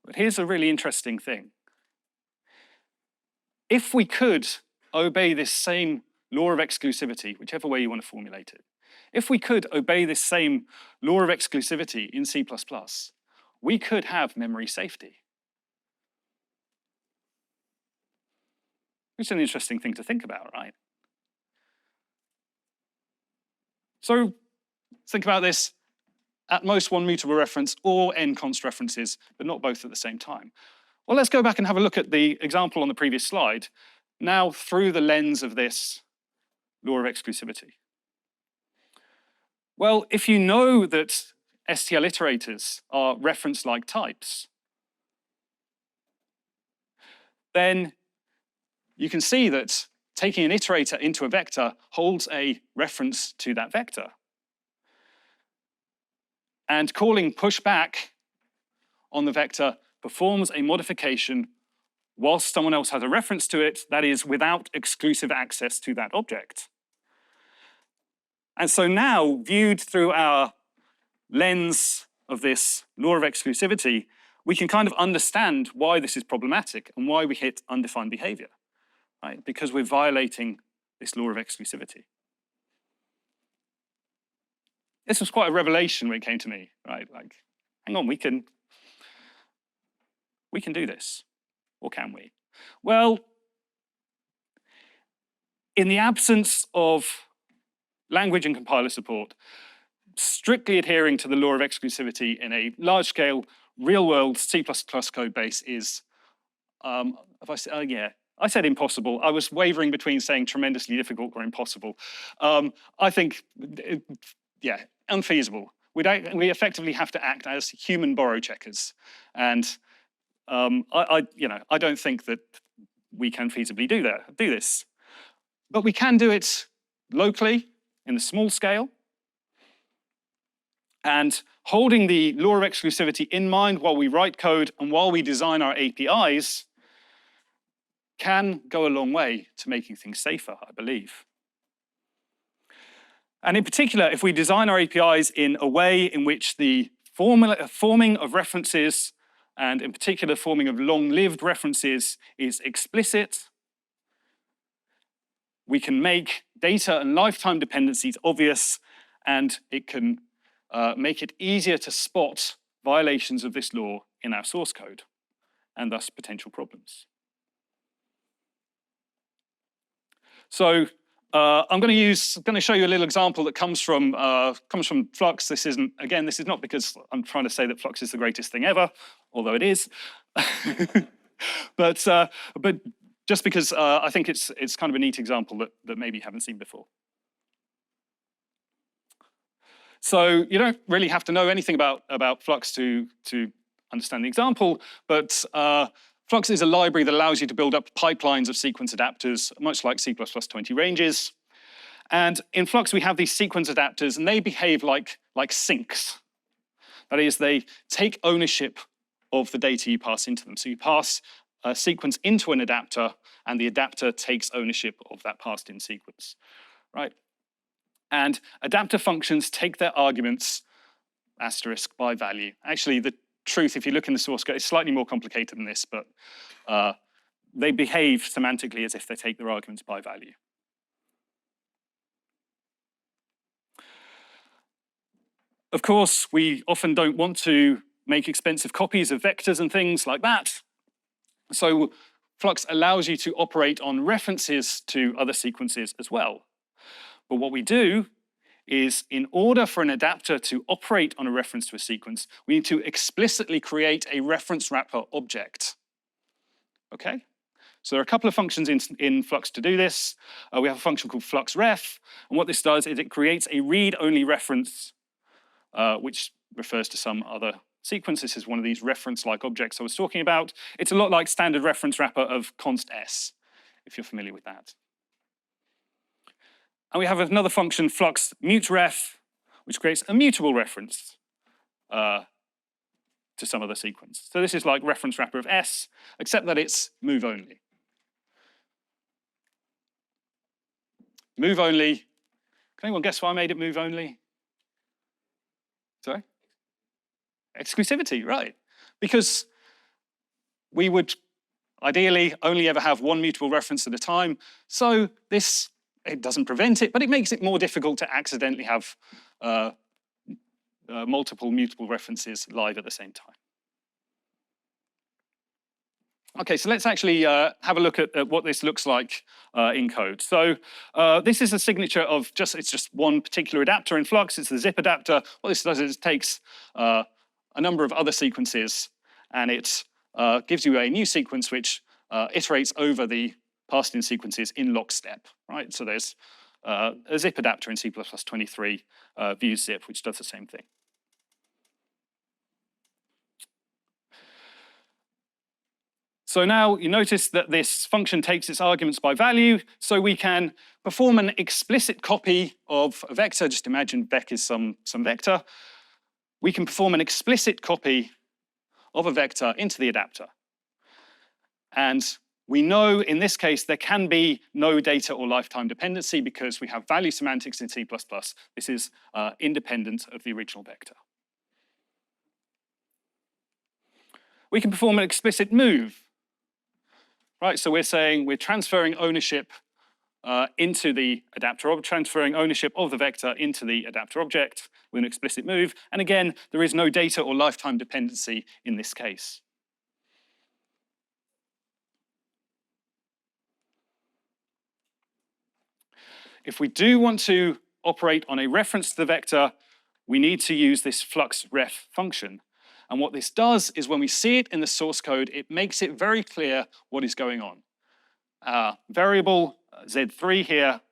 But here's a really interesting thing. If we could obey this same law of exclusivity, whichever way you want to formulate it, if we could obey this same law of exclusivity in C++, we could have memory safety. It's an interesting thing to think about, right? So think about this. At most one mutable reference or n const references, but not both at the same time. Well, let's go back and have a look at the example on the previous slide, now through the lens of this law of exclusivity. Well, if you know that STL iterators are reference-like types, then you can see that taking an iterator into a vector holds a reference to that vector. And calling pushback on the vector performs a modification whilst someone else has a reference to it, that is, without exclusive access to that object. And so now, viewed through our lens of this law of exclusivity, we can kind of understand why this is problematic and why we hit undefined behavior, right? Because we're violating this law of exclusivity. This was quite a revelation when it came to me, right? Like, hang on, we can do this, or can we? Well, in the absence of language and compiler support, strictly adhering to the law of exclusivity in a large-scale, real-world C++ code base is, I said impossible. I was wavering between saying tremendously difficult or impossible. I think, yeah, unfeasible. We effectively have to act as human borrow checkers, and I don't think that we can feasibly do this. But we can do it locally in the small scale, and holding the law of exclusivity in mind while we write code and while we design our APIs can go a long way to making things safer, I believe. And in particular, if we design our APIs in a way in which the forming of references and in particular, forming of long-lived references is explicit. We can make data and lifetime dependencies obvious, and it can make it easier to spot violations of this law in our source code, and thus potential problems. So I'm going to show you a little example that comes from Flux. This is not because I'm trying to say that Flux is the greatest thing ever, although it is, but just because I think it's kind of a neat example that maybe you haven't seen before. So you don't really have to know anything about Flux to understand the example, but Flux is a library that allows you to build up pipelines of sequence adapters, much like C++20 ranges. And in Flux, we have these sequence adapters, and they behave like sinks. That is, they take ownership of the data you pass into them. So you pass a sequence into an adapter, and the adapter takes ownership of that passed-in sequence, right? And adapter functions take their arguments asterisk by value. Actually, the truth, if you look in the source code, it's slightly more complicated than this, but they behave semantically as if they take their arguments by value. Of course, we often don't want to make expensive copies of vectors and things like that. So Flux allows you to operate on references to other sequences as well. But what we do is, in order for an adapter to operate on a reference to a sequence, we need to explicitly create a reference wrapper object. Okay? So there are a couple of functions in Flux to do this. We have a function called fluxref, and what this does is it creates a read-only reference, which refers to some other sequence. This is one of these reference-like objects I was talking about. It's a lot like standard reference wrapper of const s, if you're familiar with that. And we have another function, flux muteref, which creates a mutable reference to some other sequence. So this is like reference wrapper of S, except that it's move only. Move only. Can anyone guess why I made it move only? Sorry? Exclusivity, right. Because we would ideally only ever have one mutable reference at a time. So this, it doesn't prevent it, but it makes it more difficult to accidentally have multiple mutable references live at the same time. Okay, so let's actually have a look at what this looks like in code. So this is a signature of it's just one particular adapter in Flux. It's the zip adapter. What this does is it takes a number of other sequences, and it gives you a new sequence which iterates over the passed-in sequences in lockstep, right? So there's a zip adapter in C++23 views zip, which does the same thing. So now you notice that this function takes its arguments by value, so we can perform an explicit copy of a vector. Just imagine vec is some vector. We can perform an explicit copy of a vector into the adapter. And we know in this case there can be no data or lifetime dependency because we have value semantics in C++. This is independent of the original vector. We can perform an explicit move. Right, so we're saying we're transferring ownership into the adapter object, transferring ownership of the vector into the adapter object with an explicit move. And again, there is no data or lifetime dependency in this case. If we do want to operate on a reference to the vector, we need to use this fluxref function. And what this does is when we see it in the source code, it makes it very clear what is going on. Our variable Z3 here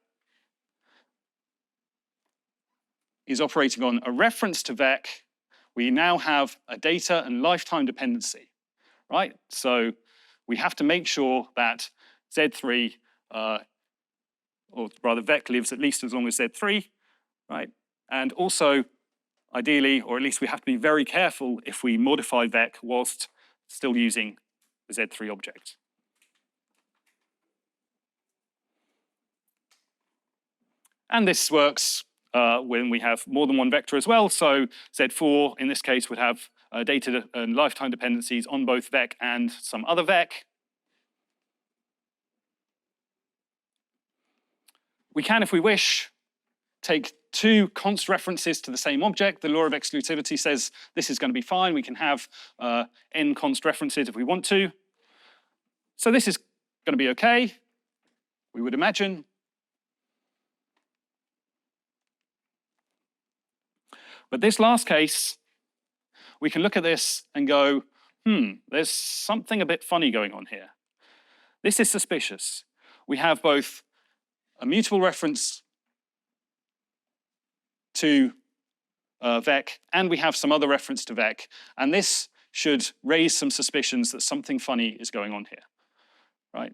is operating on a reference to vec. We now have a data and lifetime dependency, right? So we have to make sure that Z3, or rather vec lives at least as long as Z3, right? And also, ideally, or at least we have to be very careful if we modify vec whilst still using the Z3 object. And this works when we have more than one vector as well. So Z4, in this case, would have data and lifetime dependencies on both vec and some other vec. We can, if we wish, take two const references to the same object. The law of exclusivity says this is going to be fine. We can have n const references if we want to. So this is going to be okay, we would imagine. But this last case, we can look at this and go, there's something a bit funny going on here. This is suspicious. We have both a mutable reference to vec, and we have some other reference to vec, and this should raise some suspicions that something funny is going on here, right?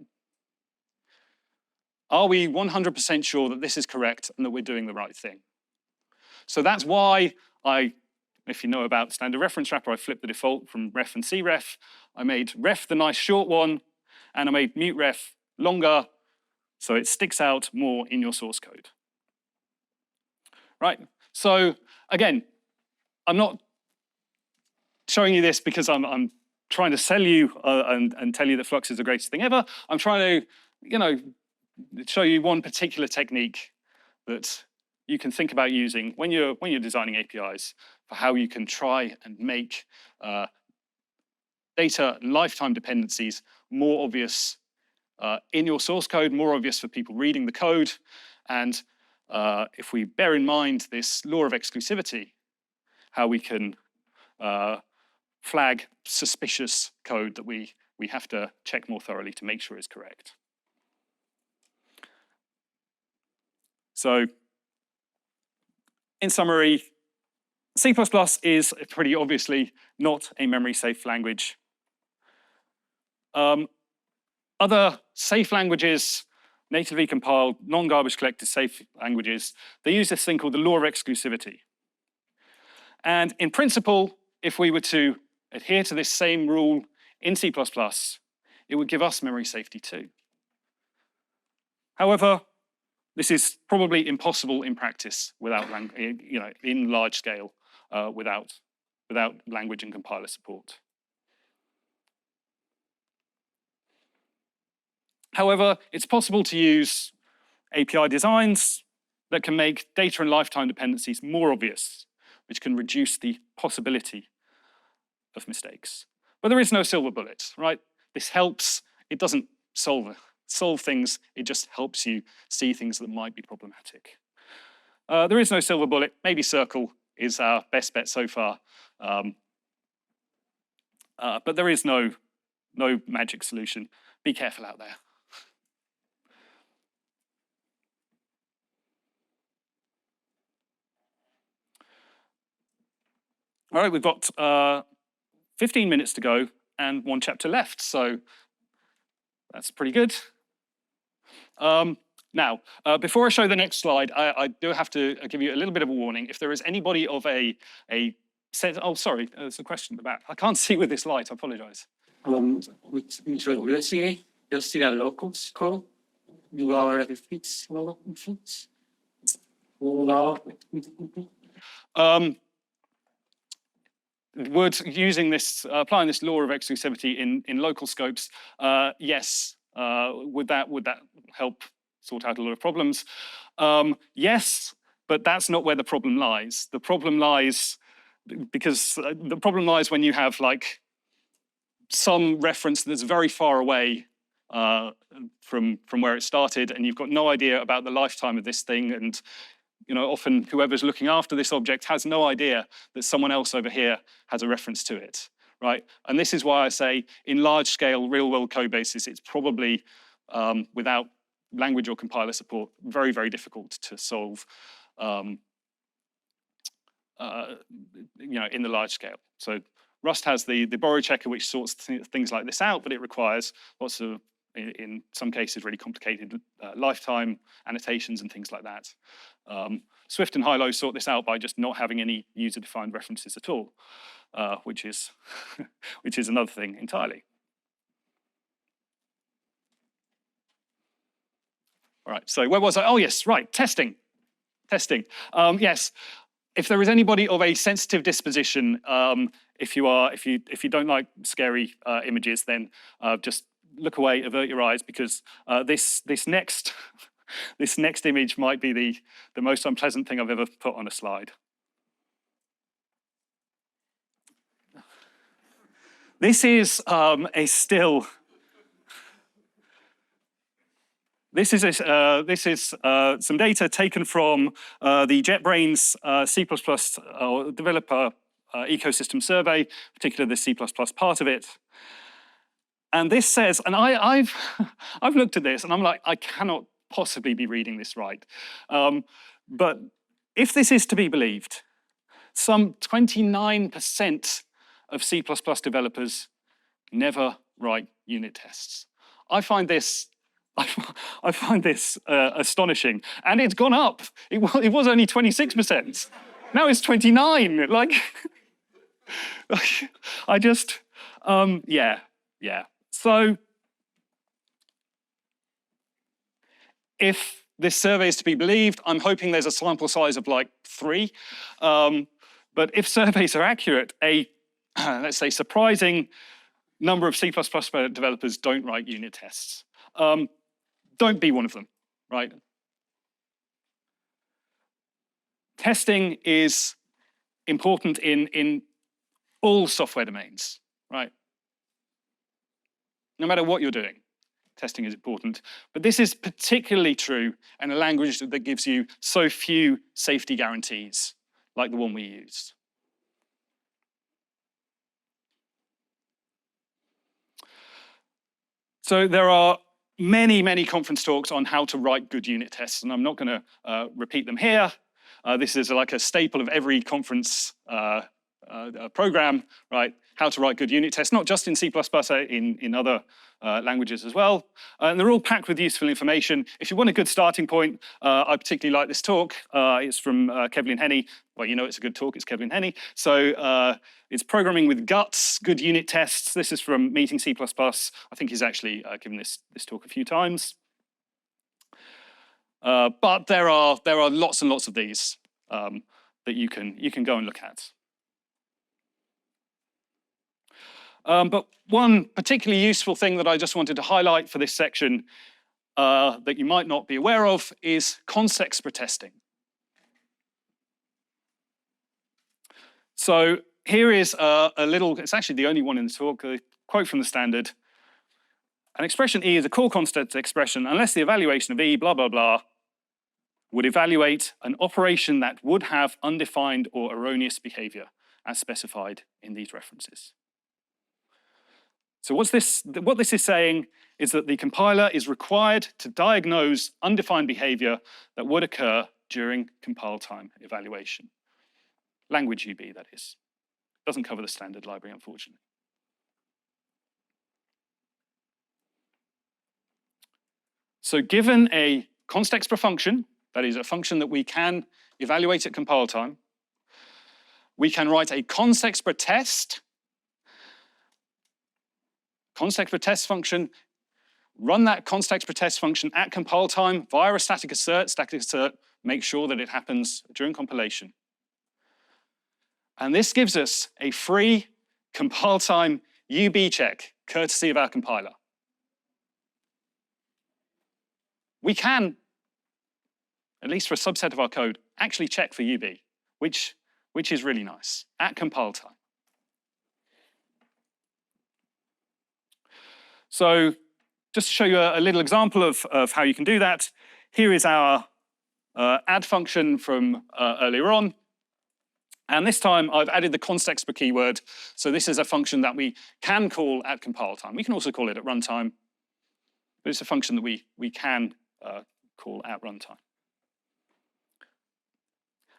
Are we 100% sure that this is correct and that we're doing the right thing? So that's why if you know about standard reference wrapper, I flipped the default from ref and cref. I made ref the nice short one, and I made mute ref longer, so it sticks out more in your source code. Right, so again, I'm not showing you this because I'm trying to sell you and tell you that Flux is the greatest thing ever. I'm trying to, show you one particular technique that you can think about using when you're designing APIs for how you can try and make data and lifetime dependencies more obvious in your source code, more obvious for people reading the code. And if we bear in mind this law of exclusivity, how we can flag suspicious code that we have to check more thoroughly to make sure is correct. So, in summary, C++ is pretty obviously not a memory-safe language. Other safe languages, natively compiled, non-garbage collected safe languages, they use this thing called the law of exclusivity. And in principle, if we were to adhere to this same rule in C++, it would give us memory safety too. However, this is probably impossible in practice without, in large scale, without language and compiler support. However, it's possible to use API designs that can make data and lifetime dependencies more obvious, which can reduce the possibility of mistakes. But there is no silver bullet, right? This helps. It doesn't solve things. It just helps you see things that might be problematic. There is no silver bullet. Maybe Circle is our best bet so far. But there is no magic solution. Be careful out there. All right, we've got 15 minutes to go and one chapter left, so that's pretty good. Now, before I show the next slide, I do have to give you a little bit of a warning. If there is anybody of a set, oh, sorry, there's a question at the back. I can't see with this light, I apologize. Let's see a local score. You are the fits, local fits. Using this, applying this law of exclusivity in local scopes, yes. Would that help sort out a lot of problems? Yes, but that's not where the problem lies. The problem lies when you have like some reference that's very far away from where it started, and you've got no idea about the lifetime of this thing, and often whoever's looking after this object has no idea that someone else over here has a reference to it, right? And this is why I say in large-scale real-world code bases, it's probably, without language or compiler support, very, very difficult to solve in the large scale. So Rust has the borrow checker, which sorts things like this out, but it requires lots of, in some cases, really complicated lifetime annotations and things like that. Swift and Hilo sort this out by just not having any user-defined references at all, which is another thing entirely. All right, so where was I? Oh, yes, right, testing. Yes, if there is anybody of a sensitive disposition, if you don't like scary images, then just look away, avert your eyes, because this next image might be the most unpleasant thing I've ever put on a slide. This is a still. This is some data taken from the JetBrains C++ developer ecosystem survey, particularly the C++ part of it. And this says, and I've looked at this and I'm like, I cannot possibly be reading this right. But if this is to be believed, some 29% of C++ developers never write unit tests. I find this astonishing, and it's gone up. It was only 26%. Now it's 29. Like, I just, yeah. So, if this survey is to be believed, I'm hoping there's a sample size of like 3. But if surveys are accurate, let's say, surprising number of C++ developers don't write unit tests. Don't be one of them, right? Testing is important in all software domains, right? No matter what you're doing, testing is important. But this is particularly true in a language that gives you so few safety guarantees, like the one we use. So there are many conference talks on how to write good unit tests, and I'm not going to repeat them here. This is like a staple of every conference program, right? How to write good unit tests, not just in C++, in other languages as well. And they're all packed with useful information. If you want a good starting point, I particularly like this talk. It's from Kevlin Henney. Well, you know it's a good talk, it's Kevlin Henney. So it's Programming with Guts, Good Unit Tests. This is from Meeting C++. I think he's actually given this talk a few times. But there are lots and lots of these that you can go and look at. But one particularly useful thing that I just wanted to highlight for this section that you might not be aware of is context for testing. So here is a little, it's actually the only one in the talk, a quote from the standard. An expression E is a core constant expression unless the evaluation of E, blah, blah, blah, would evaluate an operation that would have undefined or erroneous behavior as specified in these references. So what this is saying is that the compiler is required to diagnose undefined behavior that would occur during compile time evaluation. Language UB, that is. Doesn't cover the standard library, unfortunately. So given a const extra function, that is a function that we can evaluate at compile time, we can write a const extra test, const extra test function, run that const extra test function at compile time via a static assert, make sure that it happens during compilation. And this gives us a free compile time UB check, courtesy of our compiler. We can, at least for a subset of our code, actually check for UB, which is really nice, at compile time. So just to show you a little example of how you can do that, here is our add function from earlier on. And this time I've added the const extra keyword. So this is a function that we can call at compile time. We can also call it at runtime, but it's a function that we can call at runtime.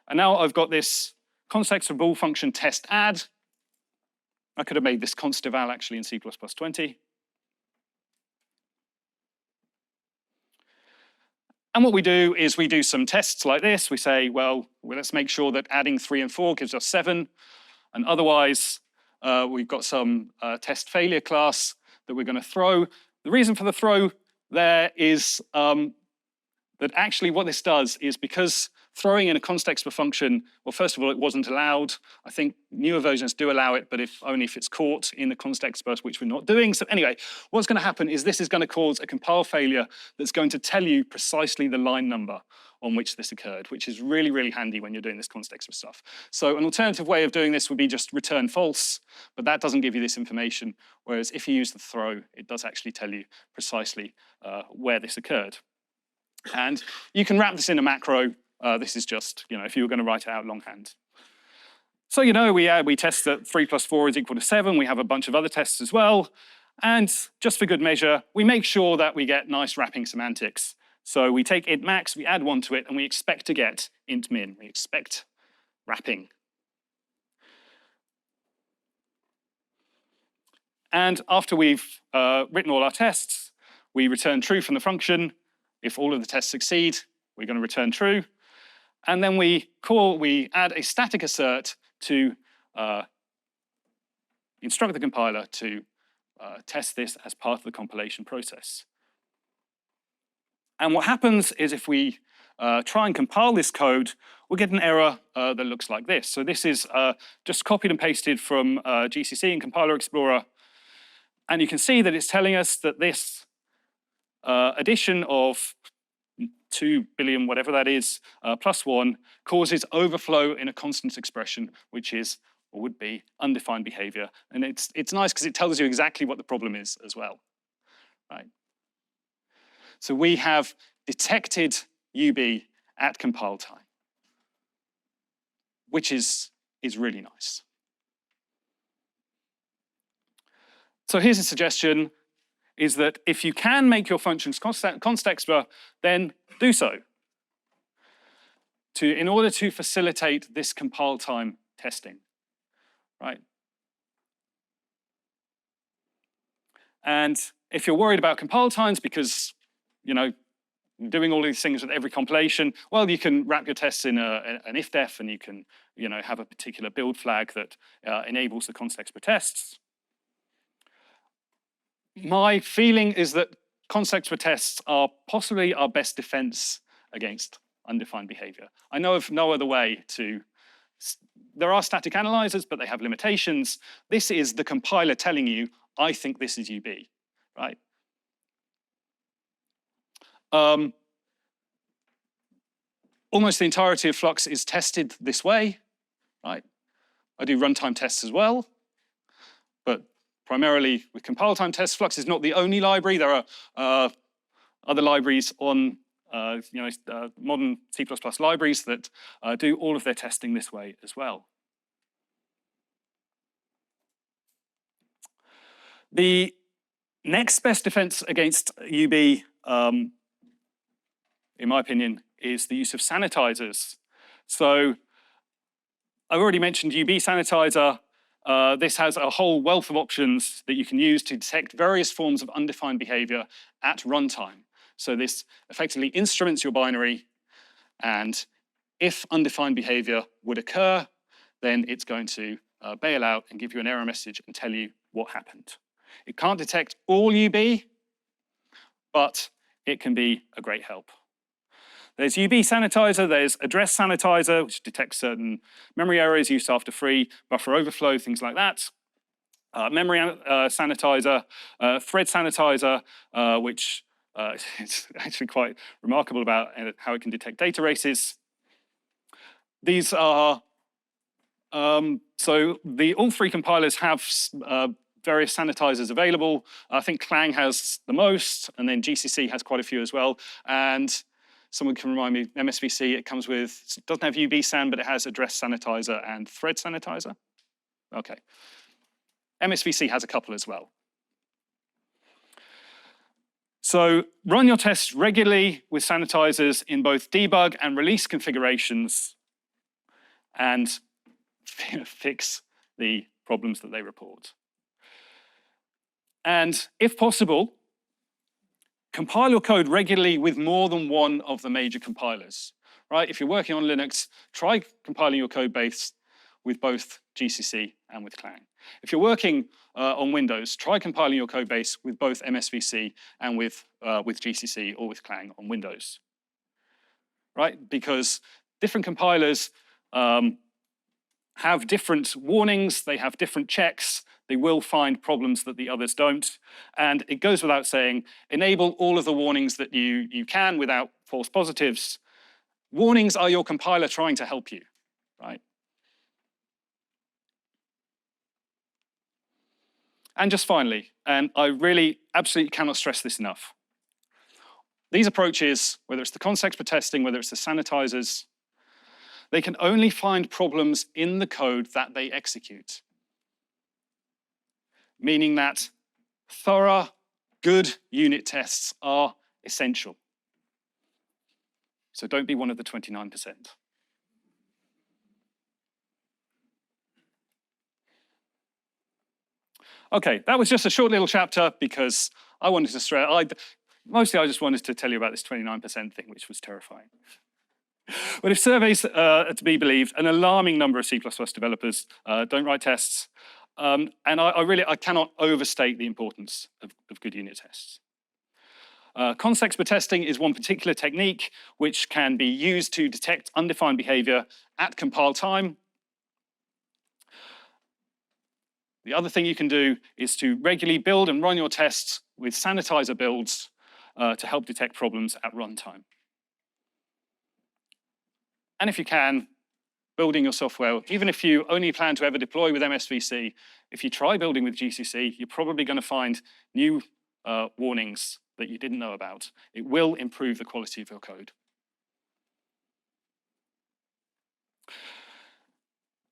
And now I've got this const extra bool function test add. I could have made this const eval actually in C++ 20. And what we do is we do some tests like this. We say, well, let's make sure that adding 3 and 4 gives us 7. And otherwise, we've got some test failure class that we're going to throw. The reason for the throw there is that actually what this does is because Throwing in a const expr function, well, first of all, it wasn't allowed. I think newer versions do allow it, but only if it's caught in the const expr, which we're not doing. So anyway, what's going to happen is this is going to cause a compile failure that's going to tell you precisely the line number on which this occurred, which is really, really handy when you're doing this const expr stuff. So an alternative way of doing this would be just return false, but that doesn't give you this information. Whereas if you use the throw, it does actually tell you precisely where this occurred. And you can wrap this in a macro. This is just, if you were going to write it out longhand. So, we test that 3 plus 4 is equal to 7. We have a bunch of other tests as well. And just for good measure, we make sure that we get nice wrapping semantics. So we take int max, we add 1 to it, and we expect to get int min. We expect wrapping. And after we've written all our tests, we return true from the function. If all of the tests succeed, we're going to return true. And then we add a static assert to instruct the compiler to test this as part of the compilation process. And what happens is if we try and compile this code, we'll get an error that looks like this. So this is just copied and pasted from GCC and Compiler Explorer. And you can see that it's telling us that this addition of 2 billion, whatever that is, plus 1, causes overflow in a constant expression, which is, or would be, undefined behavior. And it's nice because it tells you exactly what the problem is as well, right? So we have detected UB at compile time, which is really nice. So here's a suggestion, is that if you can make your functions const expr, then do so in order to facilitate this compile time testing, right? And if you're worried about compile times because, doing all these things with every compilation, well, you can wrap your tests in an if-def, and you can, have a particular build flag that enables the const expr tests. My feeling is that const expr tests are possibly our best defense against undefined behavior. I know of no other way to. There are static analyzers, but they have limitations. This is the compiler telling you, I think this is UB, right? Almost the entirety of Flux is tested this way, right? I do runtime tests as well, but primarily with compile time tests. Flux is not the only library. There are other libraries on modern C++ libraries that do all of their testing this way as well. The next best defense against UB, in my opinion, is the use of sanitizers. So I've already mentioned UB sanitizer. This has a whole wealth of options that you can use to detect various forms of undefined behavior at runtime. So this effectively instruments your binary, and if undefined behavior would occur, then it's going to bail out and give you an error message and tell you what happened. It can't detect all UB, but it can be a great help. There's UB sanitizer, there's address sanitizer, which detects certain memory errors, use after free, buffer overflow, things like that. Memory sanitizer, thread sanitizer, which is actually quite remarkable about how it can detect data races. These are, so all three compilers have various sanitizers available. I think Clang has the most, and then GCC has quite a few as well. And someone can remind me, MSVC, it comes with, it doesn't have UB-san, but it has address sanitizer and thread sanitizer. Okay. MSVC has a couple as well. So run your tests regularly with sanitizers in both debug and release configurations and fix the problems that they report. And if possible, compile your code regularly with more than one of the major compilers, right? If you're working on Linux, try compiling your code base with both GCC and with Clang. If you're working on Windows, try compiling your code base with both MSVC and with GCC or with Clang on Windows, right? Because different compilers have different warnings, they have different checks, they will find problems that the others don't. And it goes without saying, enable all of the warnings that you can without false positives. Warnings are your compiler trying to help you, right? And just finally, and I really absolutely cannot stress this enough, these approaches, whether it's the context for testing, whether it's the sanitizers, they can only find problems in the code that they execute. Meaning that thorough, good unit tests are essential. So don't be one of the 29%. Okay, that was just a short little chapter because I wanted to stress, mostly I just wanted to tell you about this 29% thing, which was terrifying. But if surveys are to be believed, an alarming number of C++ developers don't write tests. And I cannot overstate the importance of good unit tests. Context for testing is one particular technique which can be used to detect undefined behavior at compile time. The other thing you can do is to regularly build and run your tests with sanitizer builds to help detect problems at runtime. And if you can, building your software, even if you only plan to ever deploy with MSVC, if you try building with GCC, you're probably going to find new warnings that you didn't know about. It will improve the quality of your code.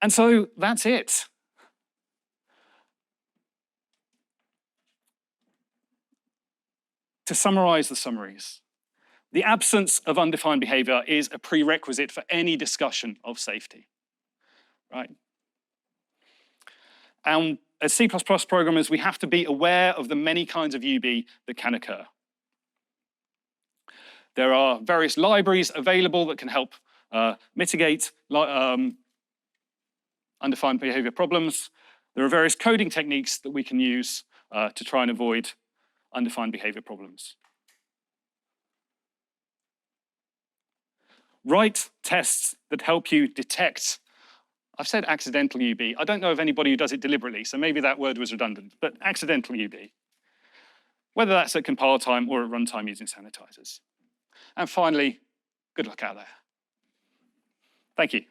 And so that's it. To summarize the summaries, the absence of undefined behavior is a prerequisite for any discussion of safety, right? And as C++ programmers, we have to be aware of the many kinds of UB that can occur. There are various libraries available that can help mitigate undefined behavior problems. There are various coding techniques that we can use to try and avoid undefined behavior problems. Write tests that help you detect. I've said accidental UB. I don't know of anybody who does it deliberately, so maybe that word was redundant, but accidental UB. Whether that's at compile time or at runtime using sanitizers. And finally, good luck out there. Thank you.